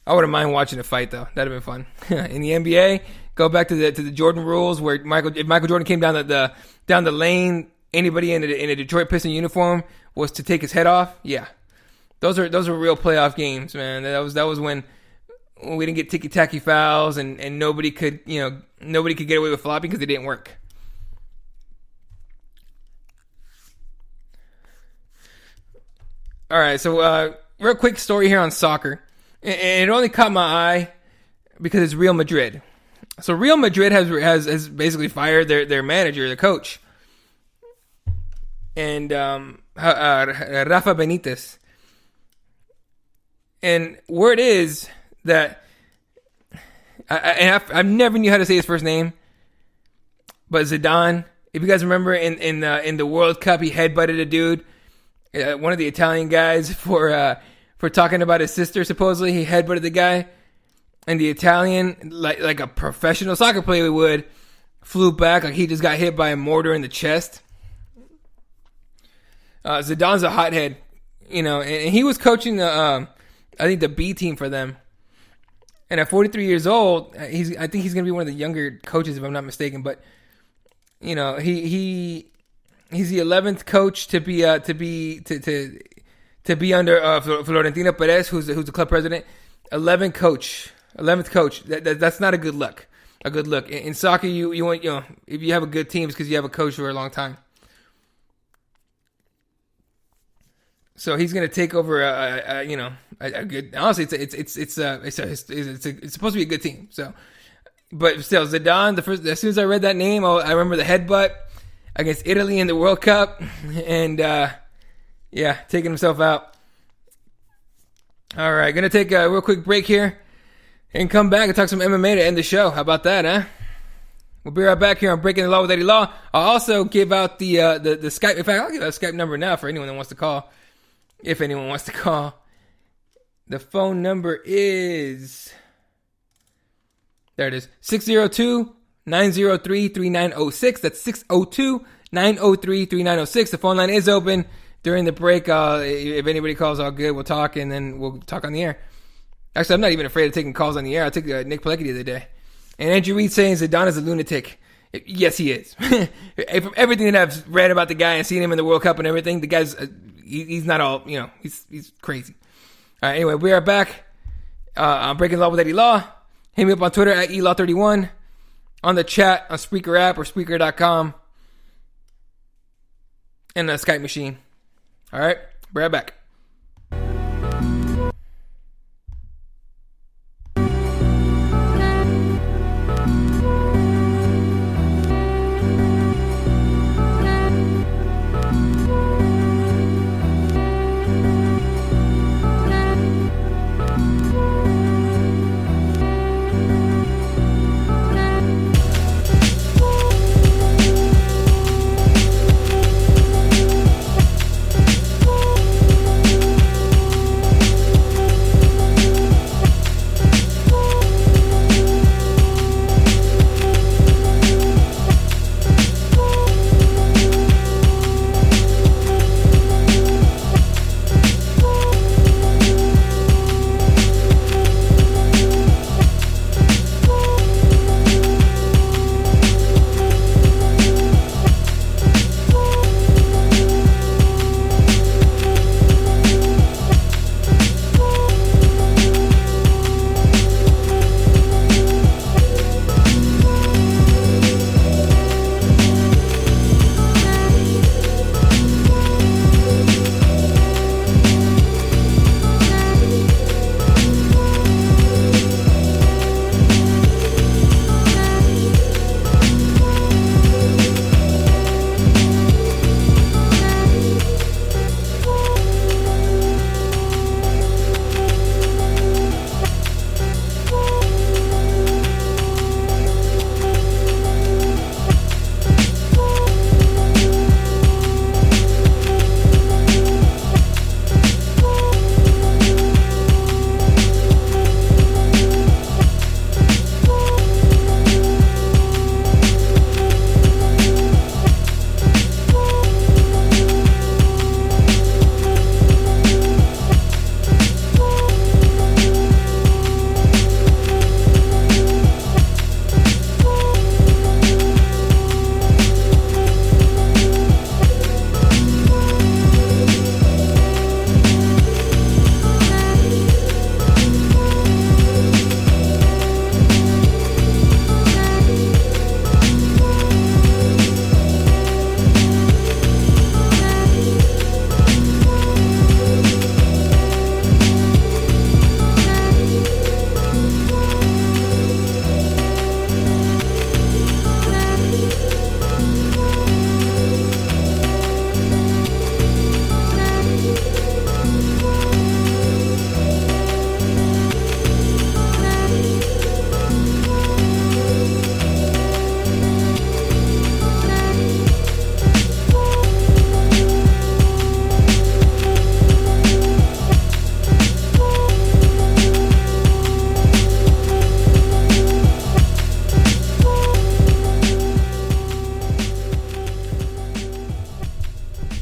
I wouldn't mind watching a fight though. That'd have been fun. In the NBA, go back to the Jordan rules where if Michael Jordan came down the lane, anybody in a Detroit Piston uniform was to take his head off. Yeah, those are real playoff games, man. That was when we didn't get ticky-tacky fouls and nobody could get away with flopping because they didn't work. All right, so real quick story here on soccer, and it only caught my eye because it's Real Madrid. So Real Madrid has basically fired their manager, the coach, and Rafa Benitez. And word is that I never knew how to say his first name, but Zidane. If you guys remember in the World Cup, he headbutted a dude. One of the Italian guys for talking about his sister. Supposedly he headbutted the guy, and the Italian, like a professional soccer player would, flew back like he just got hit by a mortar in the chest. Zidane's a hothead, and he was coaching I think the B team for them. And at 43 years old, I think he's gonna be one of the younger coaches if I'm not mistaken. But he's the 11th coach to be under Florentino Perez, who's the club president. 11th coach. That's not a good look. In soccer, you want if you have a good team, it's because you have a coach for a long time. So he's going to take over a good. Honestly, it's supposed to be a good team. So, but still, Zidane. As soon as I read that name, I remember the headbutt against Italy in the World Cup, and taking himself out. All right, gonna take a real quick break here, and come back and talk some MMA to end the show. How about that, huh? We'll be right back here on Breaking the Law with Eddie Law. I'll also give out the Skype. In fact, I'll give out a Skype number now for anyone that wants to call. If anyone wants to call, the phone number is there. It is 602-903-3906. That's 602-903-3906. The phone line is open during the break. If anybody calls, all good. We'll talk, and then we'll talk on the air. Actually, I'm not even afraid of taking calls on the air. I took Nick Pilecki the other day. And Andrew Reid saying Zidane is a lunatic. Yes, he is. From everything that I've read about the guy and seen him in the World Cup and everything, the guy's he's not all, he's crazy. All right, anyway, we are back on Breaking the Law with Eddie Law. Hit me up on Twitter at elaw31, on the chat on Spreaker app or Spreaker.com, and the Skype machine. All right, be right back.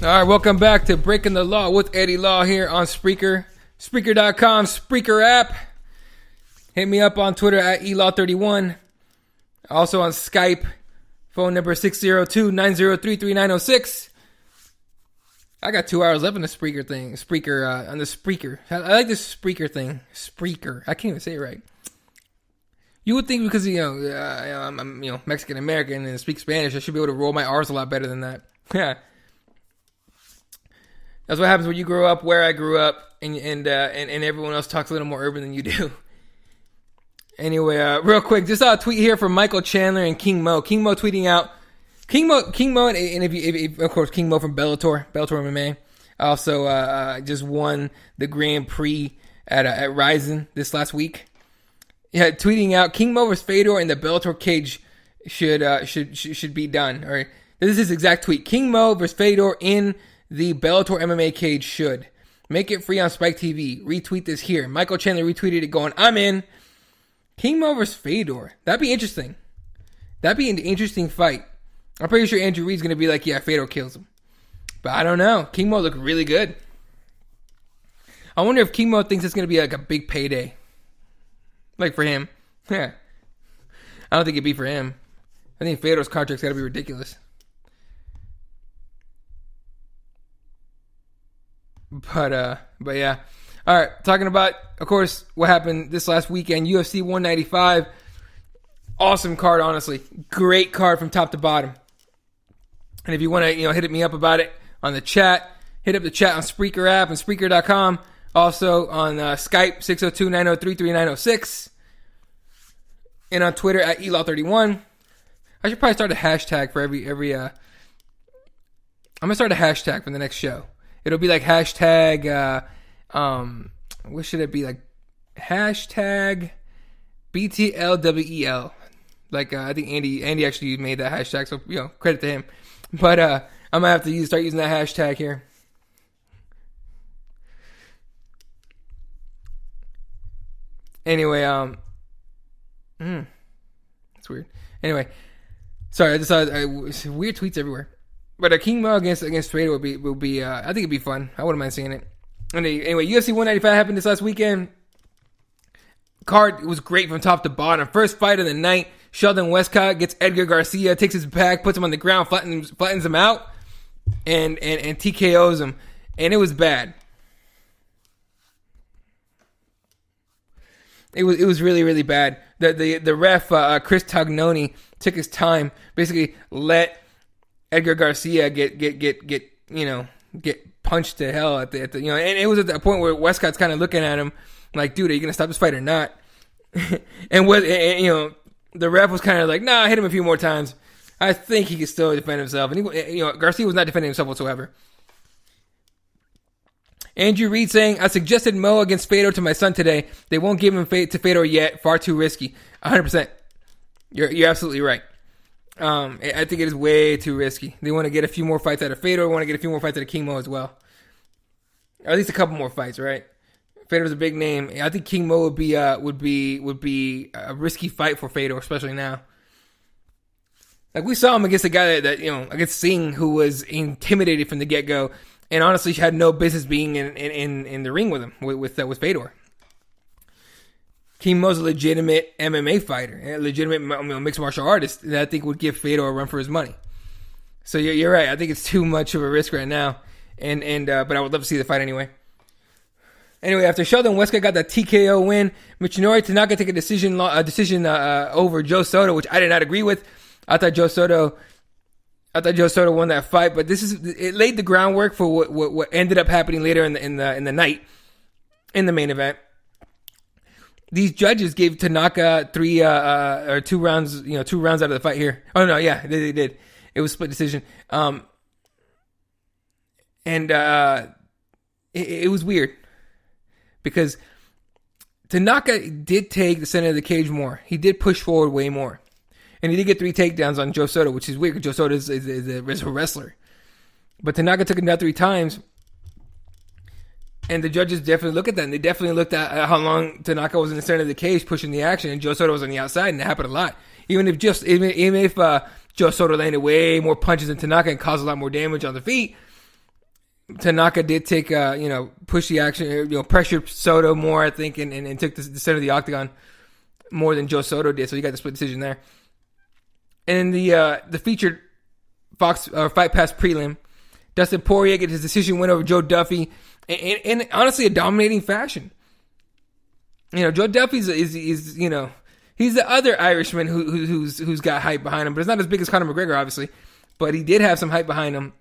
All right, welcome back to Breaking the Law with Eddie Law here on Spreaker. Spreaker.com, Spreaker app. Hit me up on Twitter at elaw31. Also on Skype, phone number 602-903-3906. I got 2 hours left on the Spreaker thing. On the Spreaker. I like this Spreaker thing. Spreaker. I can't even say it right. You would think because, I'm Mexican-American and speak Spanish, I should be able to roll my R's a lot better than that. Yeah. That's what happens when you grow up where I grew up and everyone else talks a little more urban than you do. Anyway, real quick, just saw a tweet here from Michael Chandler and King Mo. King Mo tweeting out, King Mo, and if of course, King Mo from Bellator MMA, also just won the Grand Prix at Ryzen this last week. Yeah, tweeting out, King Mo vs. Fedor in the Bellator cage should be done. All right, this is his exact tweet. King Mo vs. Fedor in the Bellator MMA cage should. Make it free on Spike TV. Retweet this here. Michael Chandler retweeted it going, I'm in. King Mo vs. Fedor. That'd be interesting. That'd be an interesting fight. I'm pretty sure Andrew Reed's going to be like, yeah, Fedor kills him. But I don't know. King Mo looked really good. I wonder if King Mo thinks it's going to be like a big payday. Like for him. Yeah. I don't think it'd be for him. I think Fedor's contract's got to be ridiculous. But yeah. All right, talking about, of course, what happened this last weekend, UFC 195. Awesome card, honestly. Great card from top to bottom. And if you want to, hit me up about it on the chat, hit up the chat on Spreaker app and Spreaker.com. Also on Skype, 602-903-3906. And on Twitter at elaw31. I should probably start a hashtag for every I'm going to start a hashtag for the next show. It'll be like hashtag... what should it be? Like hashtag BTLWEL. Like I think Andy actually made that hashtag, so credit to him. But I'm gonna have to start using that hashtag here. Anyway, it's weird. Anyway, sorry, I just saw weird tweets everywhere. But King Mo against Fedor would be I think it'd be fun. I wouldn't mind seeing it. Anyway, UFC 195 happened this last weekend. Card was great from top to bottom. First fight of the night, Sheldon Westcott gets Edgar Garcia, takes his back, puts him on the ground, flattens him out, and TKOs him. And it was bad. It was really, really bad. The ref, Chris Tognoni, took his time, basically let Edgar Garcia get punched to hell at the and it was at that point where Westcott's kind of looking at him like, dude, are you gonna stop this fight or not? and the ref was kind of like, nah, hit him a few more times. I think he could still defend himself, and Garcia was not defending himself whatsoever. Andrew Reed saying, I suggested Mo against Fedor to my son today. They won't give him to Fedor yet. Far too risky. 100%. You're absolutely right. I think it is way too risky. They want to get a few more fights out of Fedor. Want to get a few more fights out of King Mo as well. Or at least a couple more fights, right? Fedor's a big name. I think King Mo would be a risky fight for Fedor, especially now. Like we saw him against a guy that against Singh, who was intimidated from the get go, and honestly had no business being in the ring with him with Fedor. King Mo's a legitimate MMA fighter, a legitimate mixed martial artist that I think would give Fedor a run for his money. So you're right. I think it's too much of a risk right now, but I would love to see the fight anyway. Anyway, after Sheldon Westcott got that TKO win, Michinori Tanaka take a decision over Joe Soto, which I did not agree with. I thought Joe Soto won that fight, but it laid the groundwork for what ended up happening later in the night in the main event. These judges gave Tanaka 2 rounds out of the fight here. Oh no, yeah, they did. It was split decision. It was weird because Tanaka did take the center of the cage more. He did push forward way more. And he did get 3 takedowns on Joe Soto, which is weird because Joe Soto is a wrestler. But Tanaka took him down 3 times. And the judges definitely look at that. And they definitely looked at how long Tanaka was in the center of the cage pushing the action. And Joe Soto was on the outside. And it happened a lot. Even if Joe Soto landed way more punches than Tanaka and caused a lot more damage on the feet, Tanaka did take, push the action, pressured Soto more, I think, and took the center of the octagon more than Joe Soto did. So you got the split decision there. And the featured Fox Fight Pass prelim, Dustin Poirier gets his decision win over Joe Duffy in honestly a dominating fashion. Joe Duffy is he's the other Irishman who's got hype behind him, but it's not as big as Conor McGregor, obviously. But he did have some hype behind him.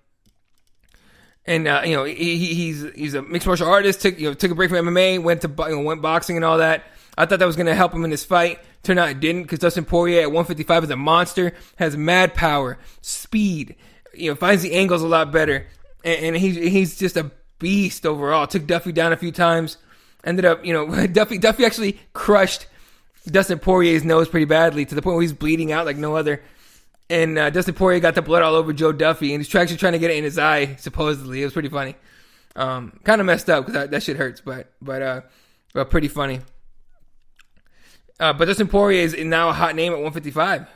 And he's a mixed martial artist. Took a break from MMA, went boxing and all that. I thought that was going to help him in his fight. Turned out it didn't, because Dustin Poirier at 155 is a monster, has mad power, speed. Finds the angles a lot better, and he's just a beast overall. Took Duffy down a few times. Ended up, Duffy actually crushed Dustin Poirier's nose pretty badly, to the point where he's bleeding out like no other. And Dustin Poirier got the blood all over Joe Duffy, and he's actually trying to get it in his eye, supposedly. It was pretty funny. Kind of messed up, because that shit hurts, but pretty funny. But Dustin Poirier is now a hot name at 155.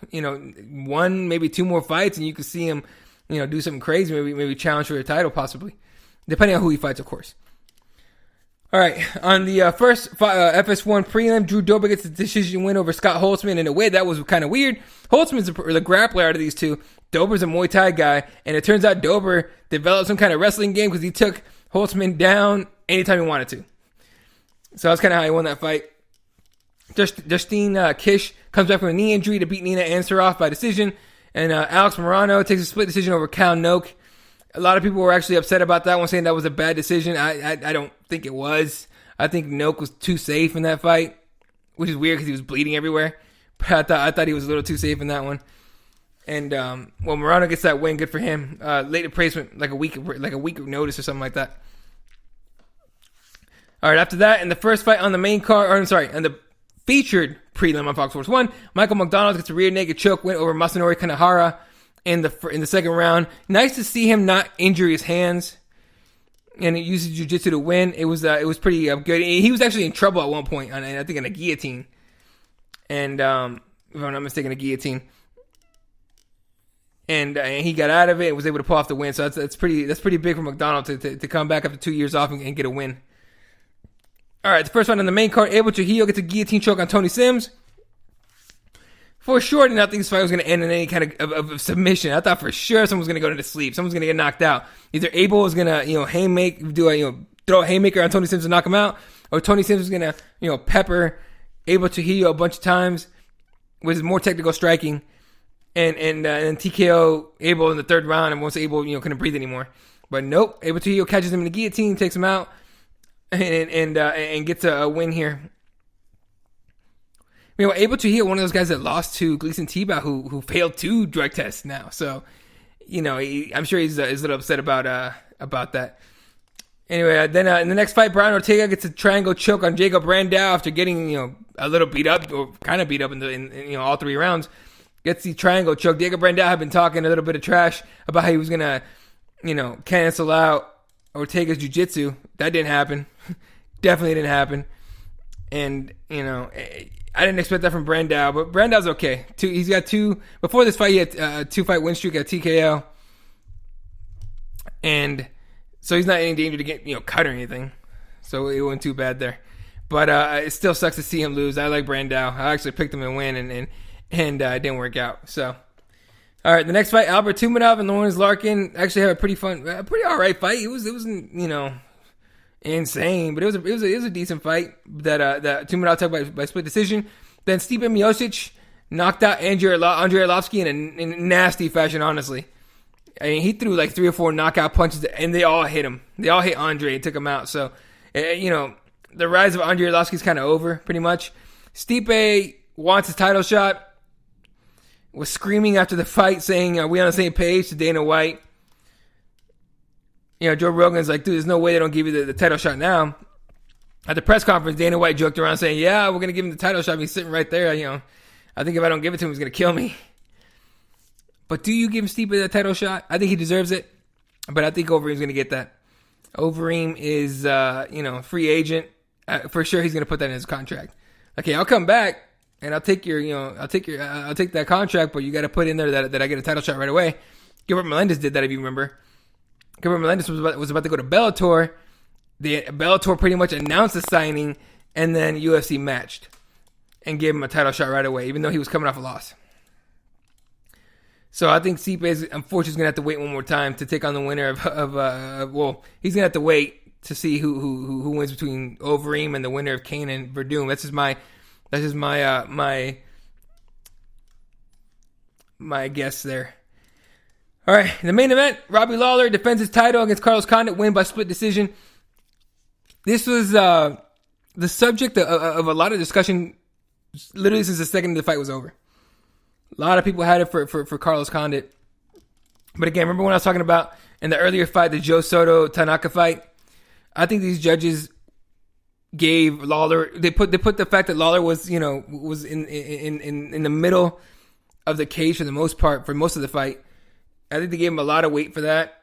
One, maybe two more fights, and you could see him, do something crazy. Maybe challenge for a title, possibly, depending on who he fights, of course. All right, on the first FS1 prelim, Drew Dober gets the decision win over Scott Holtzman. In a way, that was kind of weird. Holtzman's the grappler out of these two. Dober's a Muay Thai guy, and it turns out Dober developed some kind of wrestling game, because he took Holtzman down anytime he wanted to. So that's kind of how he won that fight. Justine Kish comes back from a knee injury to beat Nina Ansaroff by decision. And Alex Morano takes a split decision over Cal Noak. A lot of people were actually upset about that one, saying that was a bad decision. I don't think it was. I think Noak was too safe in that fight, which is weird because he was bleeding everywhere. But I thought he was a little too safe in that one. And Morano gets that win. Good for him. Late replacement, like a week notice or something like that. All right, after that, in the first fight on the main card, on the featured prelim on Fox Sports 1, Michael McDonald gets a rear naked choke win over Masanori Kanehara in the second round. Nice to see him not injure his hands, and he uses jiu-jitsu to win. It was pretty good. He was actually in trouble at one point, I think, on a guillotine. And if I'm not mistaken, a guillotine. And he got out of it and was able to pull off the win. So that's pretty big for McDonald to come back after 2 years off and get a win. All right, the first one on the main card, Abel Trujillo gets a guillotine choke on Tony Sims. For sure, I did not think this fight was going to end in any kind of submission. I thought for sure someone was going to go into sleep. Someone's going to get knocked out. Either Abel was going to, throw a haymaker on Tony Sims to knock him out, or Tony Sims was going to, pepper Abel Trujillo a bunch of times with his more technical striking, and TKO Abel in the third round, and once Abel, couldn't breathe anymore. But nope, Abel Trujillo catches him in the guillotine, takes him out, and gets a win here. Abel Trujillo, one of those guys that lost to Gleason Tebow, who failed 2 drug tests now. So, I'm sure he's a little upset about that. Anyway, then in the next fight, Brian Ortega gets a triangle choke on Jacob Randall after getting a little beat up, or kind of beat up in all 3 rounds. Gets the triangle choke. Jacob Randall had been talking a little bit of trash about how he was gonna, cancel out Ortega's jiu-jitsu. That didn't happen. Definitely didn't happen. And I didn't expect that from Brandao, but Brandao's okay. He's got 2. Before this fight, he had a 2-fight win streak at TKO, and so he's not in any danger to get cut or anything. So it wasn't too bad there. But it still sucks to see him lose. I like Brandao. I actually picked him to win, and it didn't work out. So, all right, the next fight, Albert Tumanov and Lawrence Larkin actually had a pretty all right fight. It wasn't insane, but it was a decent fight that Tumanov took by split decision. Then Stipe Miocic knocked out Andrei Arlovsky in a nasty fashion, honestly. I mean, he threw like 3 or 4 knockout punches, and they all hit him. They all hit Andre and took him out. So, the rise of Andrei Arlovsky is kind of over, pretty much. Stipe wants his title shot. Was screaming after the fight, saying, "Are we on the same page?" to Dana White. Joe Rogan's like, dude, there's no way they don't give you the title shot now. At the press conference, Dana White joked around saying, yeah, we're going to give him the title shot. He's sitting right there. I think if I don't give it to him, he's going to kill me. But do you give Stipe that title shot? I think he deserves it. But I think Overeem's going to get that. Overeem is, free agent. For sure, he's going to put that in his contract. Okay, I'll come back and I'll take that contract, but you got to put in there that I get a title shot right away. Gilbert Melendez did that, if you remember. Gabriel Melendez was about to go to Bellator. Bellator pretty much announced the signing, and then UFC matched and gave him a title shot right away, even though he was coming off a loss. So I think Stipe is unfortunately going to have to wait one more time to take on the winner of he's going to have to wait to see who wins between Overeem and the winner of Kane and Verdum. That's just my guess there. All right, the main event, Robbie Lawler defends his title against Carlos Condit, win by split decision. This was the subject of a lot of discussion literally since the second the fight was over. A lot of people had it for Carlos Condit. But again, remember when I was talking about in the earlier fight, the Joe Soto-Tanaka fight? I think these judges gave Lawler, they put the fact that Lawler was in the middle of the cage for the most part, for most of the fight. I think they gave him a lot of weight for that.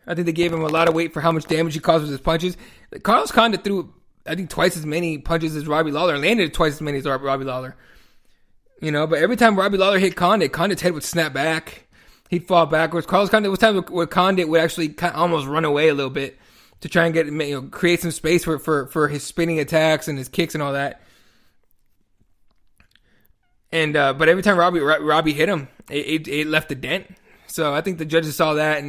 I think they gave him a lot of weight for how much damage he caused with his punches. Carlos Condit threw, I think, twice as many punches as Robbie Lawler, landed twice as many as Robbie Lawler. But every time Robbie Lawler hit Condit, Condit's head would snap back. He'd fall backwards. Carlos Condit, was times where Condit would actually almost run away a little bit to try and get, create some space for his spinning attacks and his kicks and all that. And but every time Robbie hit him, it left a dent. So I think the judges saw that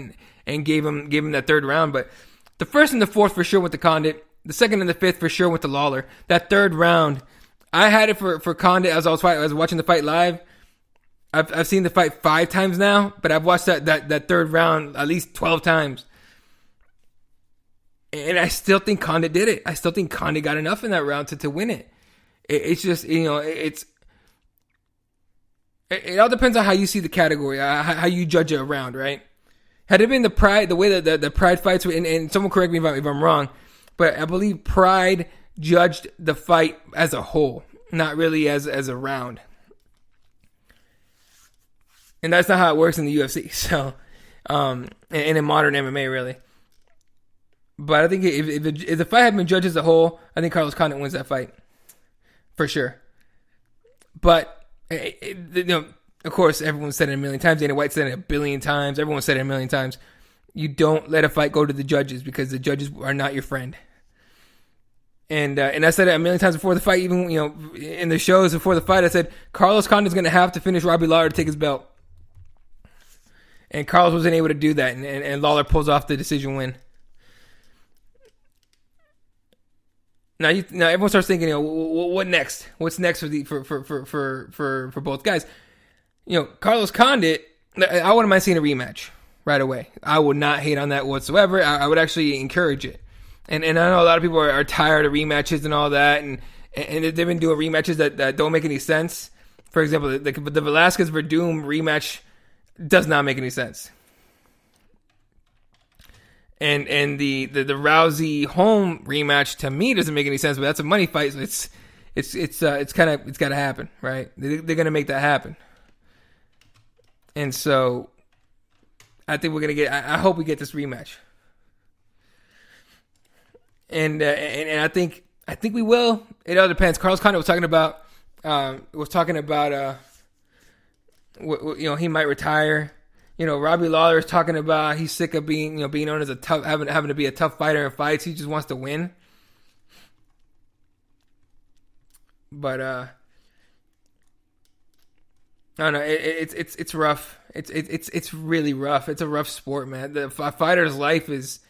and gave him that third round. But the first and the fourth for sure went to Condit. The second and the fifth for sure went to Lawler. That third round, I had it for Condit as I was watching the fight live. I've seen the fight 5 times now, but I've watched that third round at least 12 times. And I still think Condit did it. I still think Condit got enough in that round to win it. It's just, it all depends on how you see the category, how you judge it around, right? Had it been the way that the Pride fights were, and someone correct me if I'm wrong, but I believe Pride judged the fight as a whole, not really as a round. And that's not how it works in the UFC. So, and in modern MMA, really. But I think if the fight had been judged as a whole, I think Carlos Condit wins that fight for sure. But of course, everyone said it a million times. Dana White said it a billion times. Everyone said it a million times. You don't let a fight go to the judges because the judges are not your friend. And I said it a million times before the fight. Even in the shows before the fight, I said Carlos Condit is going to have to finish Robbie Lawler to take his belt. And Carlos wasn't able to do that, and Lawler pulls off the decision win. Now everyone starts thinking, what next? What's next for both guys? Carlos Condit, I wouldn't mind seeing a rematch right away. I would not hate on that whatsoever. I would actually encourage it. And I know a lot of people are tired of rematches and all that, and they've been doing rematches that don't make any sense. For example, the Velasquez Verdum rematch does not make any sense. And the Rousey Holm rematch to me doesn't make any sense, but that's a money fight, so it's got to happen, right? They're gonna make that happen, and so I think we're gonna get. I hope we get this rematch, and I think we will. It all depends. Carlos Condit was talking about he might retire. Robbie Lawler is talking about he's sick of being known as a tough, having to be a tough fighter in fights. He just wants to win. But I don't know. It's rough. It's really rough. It's a rough sport, man. The fighter's life is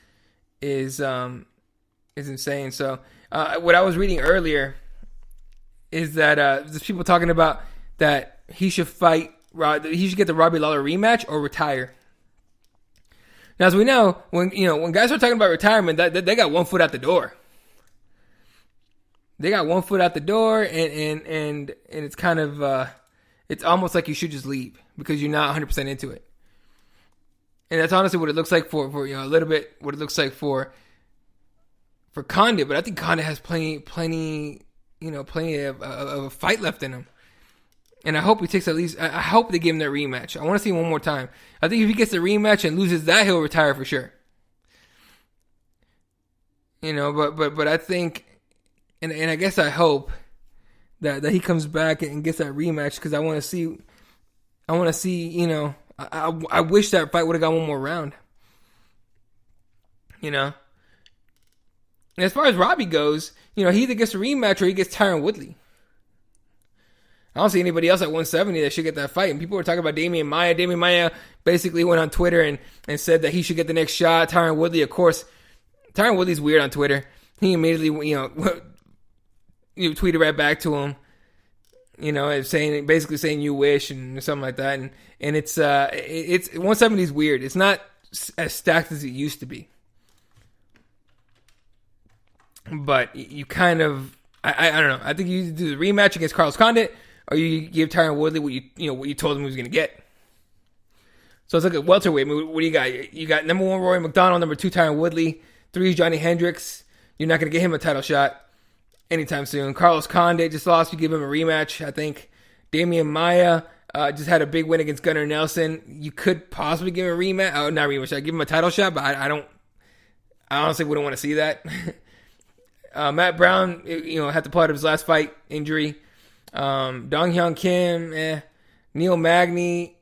insane. So what I was reading earlier is that there's people talking about that he should fight. He should get the Robbie Lawler rematch or retire. Now, as we know, when guys are talking about retirement, they got one foot out the door. They got one foot out the door, and it's kind of it's almost like you should just leave because you're not 100% into it. And that's honestly what it looks like for a little bit what it looks like for Condit. But I think Condit has plenty of a fight left in him. And I hope he takes at least. I hope they give him that rematch. I want to see him one more time. I think if he gets the rematch and loses that, he'll retire for sure. But I think, and I guess I hope that he comes back and gets that rematch because I want to see. I wish that fight would have got one more round. you know. And as far as Robbie goes, he either gets a rematch or he gets Tyron Woodley. I don't see anybody else at 170 that should get that fight. And people were talking about Damian Maia. Damian Maia basically went on Twitter and said that he should get the next shot. Tyron Woodley, of course. Tyron Woodley's weird on Twitter. He immediately, tweeted right back to him. Basically saying you wish and something like that. And it's 170 is weird. It's not as stacked as it used to be. But you kind of, I don't know. I think you do the rematch against Carlos Condit, or you give Tyron Woodley what you told him he was going to get. So it's like a welterweight. I mean, what do you got? You got number 1 Rory McDonald, number 2 Tyron Woodley, 3 is Johnny Hendricks. You're not going to get him a title shot anytime soon. Carlos Condit just lost. You give him a rematch, I think. Damian Maia just had a big win against Gunnar Nelson. You could possibly give him a rematch. Oh, not rematch. I'd give him a title shot, but I honestly wouldn't want to see that. Matt Brown, had to pull out of his last fight, injury. Dong Hyun Kim, Neil Magny,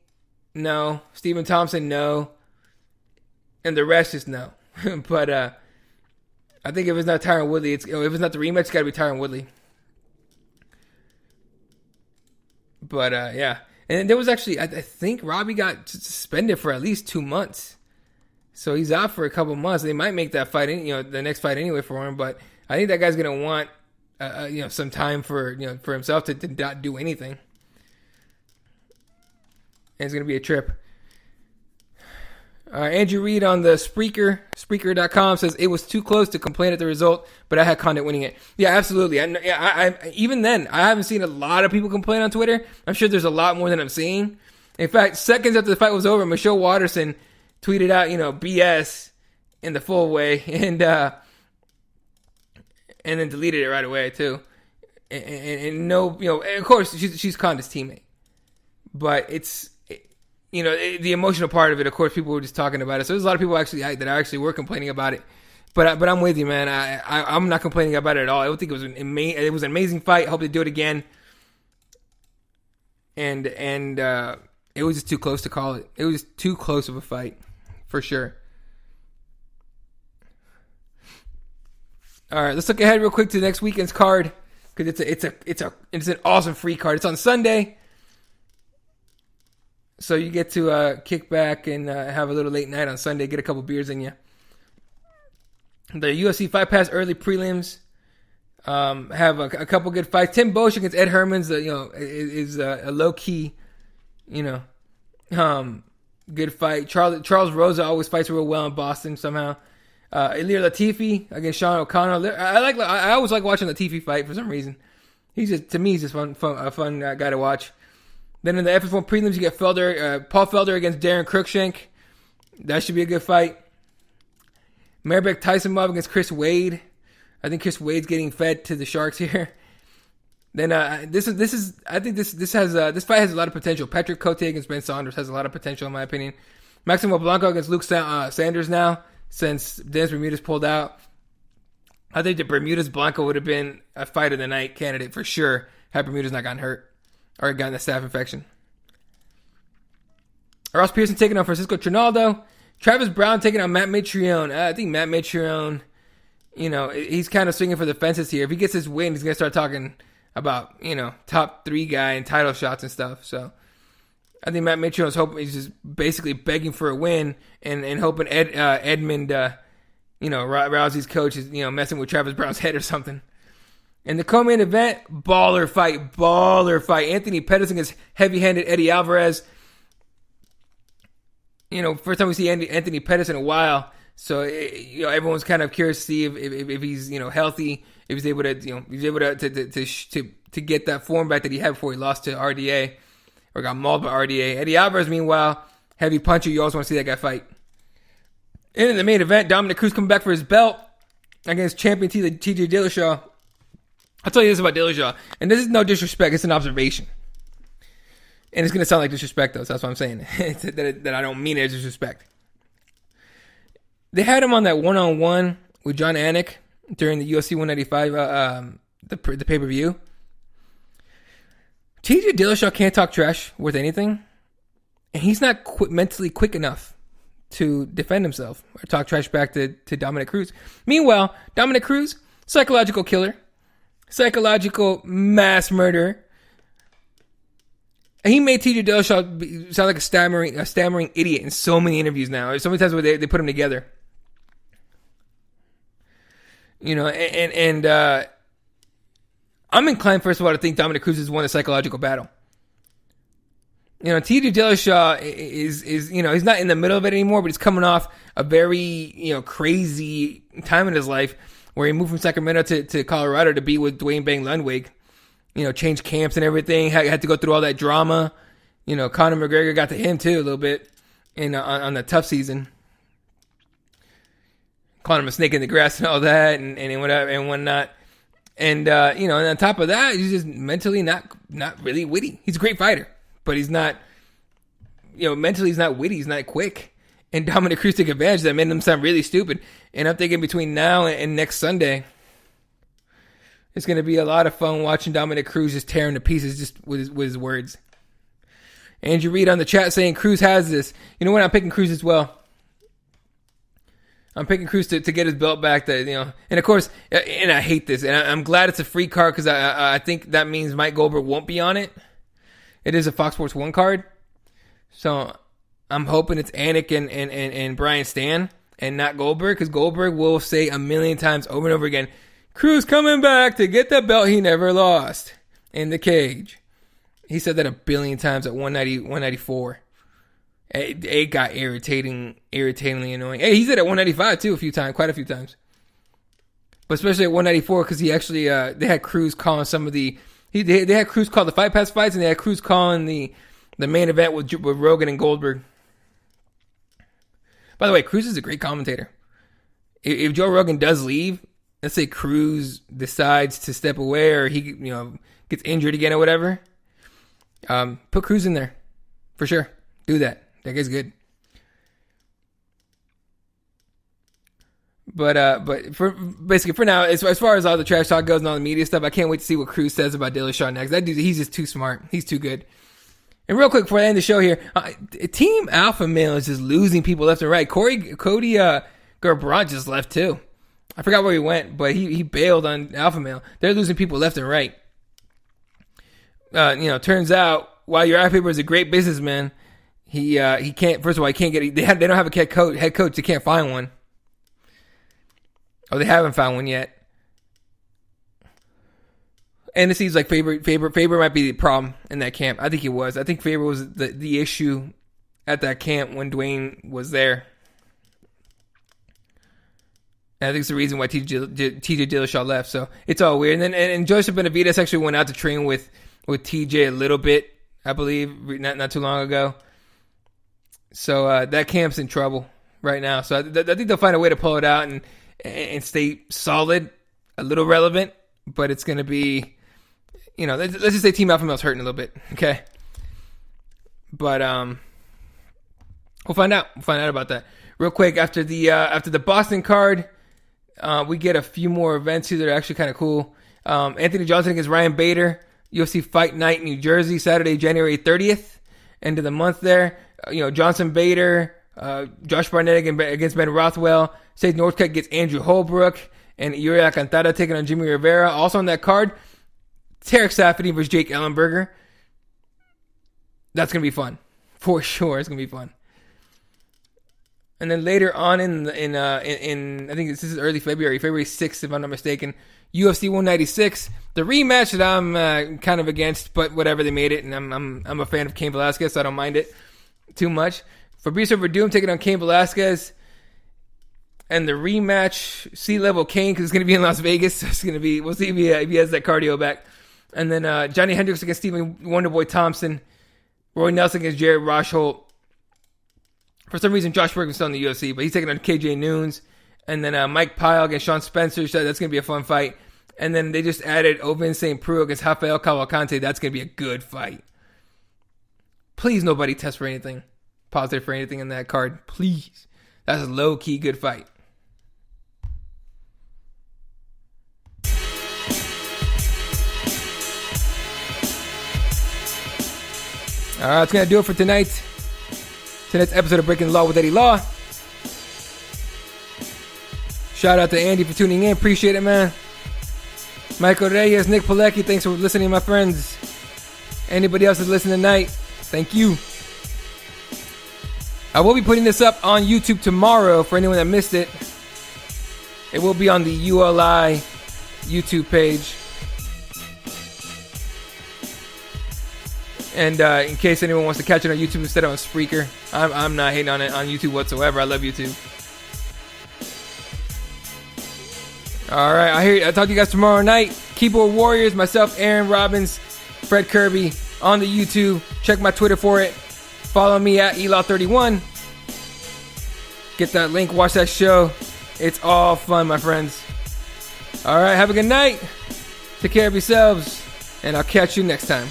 no. Stephen Thompson, no. And the rest is no. But I think if it's not Tyron Woodley, if it's not the rematch, it's got to be Tyron Woodley. But yeah, and there was actually, I think Robbie got suspended for at least 2 months, so he's out for a couple months. They might make that fight, the next fight anyway for him. But I think that guy's gonna want, some time for for himself to not do anything, and it's gonna be a trip. Andrew Reed on the Spreaker.com says it was too close to complain at the result, but I had Condit winning it. Yeah, absolutely. I even then, I haven't seen a lot of people complain on Twitter. I'm sure there's a lot more than I'm seeing. In fact, seconds after the fight was over, Michelle Watterson tweeted out, BS in the full way, and then deleted it right away too. And no, and of course she's Condit's teammate, but it's. The emotional part of it, of course, people were just talking about it. So there's a lot of people that actually were complaining about it. But I'm with you, man. I'm not complaining about it at all. I think it was an amazing fight. I hope they do it again. And it was just too close to call it. It was too close of a fight, for sure. All right, let's look ahead real quick to next weekend's card, because it's an awesome free card. It's on Sunday. So you get to kick back and have a little late night on Sunday, get a couple beers in you. The UFC Fight Pass early prelims have a couple good fights. Tim Bosch against Ed Herman's, is a low key, good fight. Charles Rosa always fights real well in Boston somehow. Ilir Latifi against Sean O'Connor. I always like watching Latifi fight for some reason. He's just a fun guy to watch. Then in the FF1 prelims, you get Paul Felder against Darren Cruikshank. That should be a good fight. Mairbek Tysonov against Chris Wade. I think Chris Wade's getting fed to the Sharks here. Then this fight has a lot of potential. Patrick Cote against Ben Saunders has a lot of potential in my opinion. Maximo Blanco against Luke Sanders now, since Dennis Bermudez pulled out. I think that Bermudez Blanco would have been a fight of the night candidate for sure had Bermudez not gotten hurt or gotten a staph infection. Ross Pearson taking on Francisco Trinaldo. Travis Brown taking on Matt Mitrione. I think Matt Mitrione, he's kind of swinging for the fences here. If he gets his win, he's going to start talking about, top 3 guy and title shots and stuff. So I think Matt Mitrione's he's just basically begging for a win and hoping Edmund, Rousey's coach is, messing with Travis Brown's head or something. In the co-main event, baller fight. Anthony Pettis against heavy-handed Eddie Alvarez. First time we see Anthony Pettis in a while, so everyone's kind of curious to see if he's healthy, if he's able to get that form back that he had before he lost to RDA or got mauled by RDA. Eddie Alvarez, meanwhile, heavy puncher. You always want to see that guy fight. And in the main event, Dominic Cruz coming back for his belt against champion TJ Dillashaw. I'll tell you this about Dillashaw, and this is no disrespect, it's an observation. And it's going to sound like disrespect, though, so that's what I'm saying. that I don't mean it as disrespect. They had him on that one-on-one with John Anik during the UFC 195, the pay-per-view. TJ Dillashaw can't talk trash worth anything, and he's not mentally quick enough to defend himself or talk trash back to Dominic Cruz. Meanwhile, Dominic Cruz, psychological killer, psychological mass murderer. And he made TJ Dillashaw sound like a stammering idiot in so many interviews now. There's so many times where they put him together. And I'm inclined, first of all, to think Dominic Cruz has won a psychological battle. TJ Dillashaw is he's not in the middle of it anymore, but he's coming off a very, crazy time in his life where he moved from Sacramento to Colorado to be with Dwayne Bang Ludwig, changed camps and everything, had to go through all that drama. Conor McGregor got to him too a little bit on the tough season. Calling him a snake in the grass and all that and whatever and whatnot. And, and on top of that, he's just mentally not really witty. He's a great fighter, but he's not, mentally he's not witty. He's not quick. And Dominic Cruz took advantage of that, made him sound really stupid. And I'm thinking between now and next Sunday, it's going to be a lot of fun watching Dominic Cruz just tear him to pieces just with his words. Andrew Reed on the chat saying Cruz has this. You know what? I'm picking Cruz as well. I'm picking Cruz to get his belt back. And of course, and I hate this, and I'm glad it's a free card because I think that means Mike Goldberg won't be on it. It is a Fox Sports 1 card, so I'm hoping it's Anik and Brian Stan and not Goldberg, because Goldberg will say a million times over and over again, Cruz coming back to get the belt he never lost in the cage. He said that a billion times at 194. It got irritatingly annoying. Hey, he said at 195 too quite a few times. But especially at 194 because he actually they had Cruz calling some of the they had Cruz call the Fight Pass fights, and they had Cruz calling the main event with Rogan and Goldberg. By the way, Cruz is a great commentator. If Joe Rogan does leave, let's say Cruz decides to step away or he gets injured again or whatever, put Cruz in there for sure. Do that. That guy's good. But for now, as far as all the trash talk goes and all the media stuff, I can't wait to see what Cruz says about Dillashaw next. That dude, he's just too smart. He's too good. And real quick before I end the show here, Team Alpha Male is just losing people left and right. Cody Garbrandt just left too. I forgot where he went, but he bailed on Alpha Male. They're losing people left and right. Turns out while your eye paper is a great businessman, he can't. First of all, he can't get. They don't have a head coach. They can't find one. Oh, they haven't found one yet. And it seems like Faber might be the problem in that camp. I think he was. I think Faber was the issue at that camp when Dwayne was there. And I think it's the reason why TJ Dillashaw left. So it's all weird. And then and Joseph Benavidez actually went out to train with TJ a little bit, I believe, not too long ago. So that camp's in trouble right now. So I think they'll find a way to pull it out and stay solid, a little relevant. But it's going to be, let's just say Team Alpha Male's hurting a little bit, okay? But we'll find out. We'll find out about that real quick after the Boston card. We get a few more events here that are actually kind of cool. Anthony Johnson against Ryan Bader, UFC Fight Night, New Jersey, Saturday, January 30th, end of the month there. Johnson Bader, Josh Barnett against Ben Rothwell, Sage Northcutt gets Andrew Holbrook, and Yuri Alcantara taking on Jimmy Rivera. Also on that card, Tarek Safdie versus Jake Ellenberger. That's going to be fun. For sure, it's going to be fun. And then later on in I think this is early February 6th, if I'm not mistaken, UFC 196, the rematch that I'm kind of against, but whatever, they made it, and I'm a fan of Cain Velasquez, so I don't mind it too much. Fabrizio Verdum taking on Cain Velasquez, and the rematch, C-Level Cain, because it's going to be in Las Vegas, so it's going to be, we'll see if he has that cardio back. And then Johnny Hendricks against Stephen Wonderboy Thompson, Roy Nelson against Jared Rosholt. For some reason, Josh Bergman's still in the UFC, but he's taking on KJ Noons. And then Mike Pyle against Sean Spencer. So that's going to be a fun fight. And then they just added Ovin St. Preux against Rafael Cavalcante. That's going to be a good fight. Please, nobody test for anything positive for anything in that card. Please. That's a low-key good fight. All right, that's going to do it for tonight's episode of Breaking the Law with Eddie Law. Shout out to Andy for tuning in. Appreciate it, man. Michael Reyes, Nick Pilecki, thanks for listening, my friends. Anybody else that's listening tonight, thank you. I will be putting this up on YouTube tomorrow for anyone that missed it. It will be on the ULI YouTube page. And in case anyone wants to catch it on YouTube instead of on Spreaker, I'm not hating on it on YouTube whatsoever. I love YouTube. All right, I'll talk to you guys tomorrow night. Keyboard Warriors, myself, Aaron Robbins, Fred Kirby on the YouTube. Check my Twitter for it. Follow me at Elaw31. Get that link, watch that show. It's all fun, my friends. All right, have a good night. Take care of yourselves, and I'll catch you next time.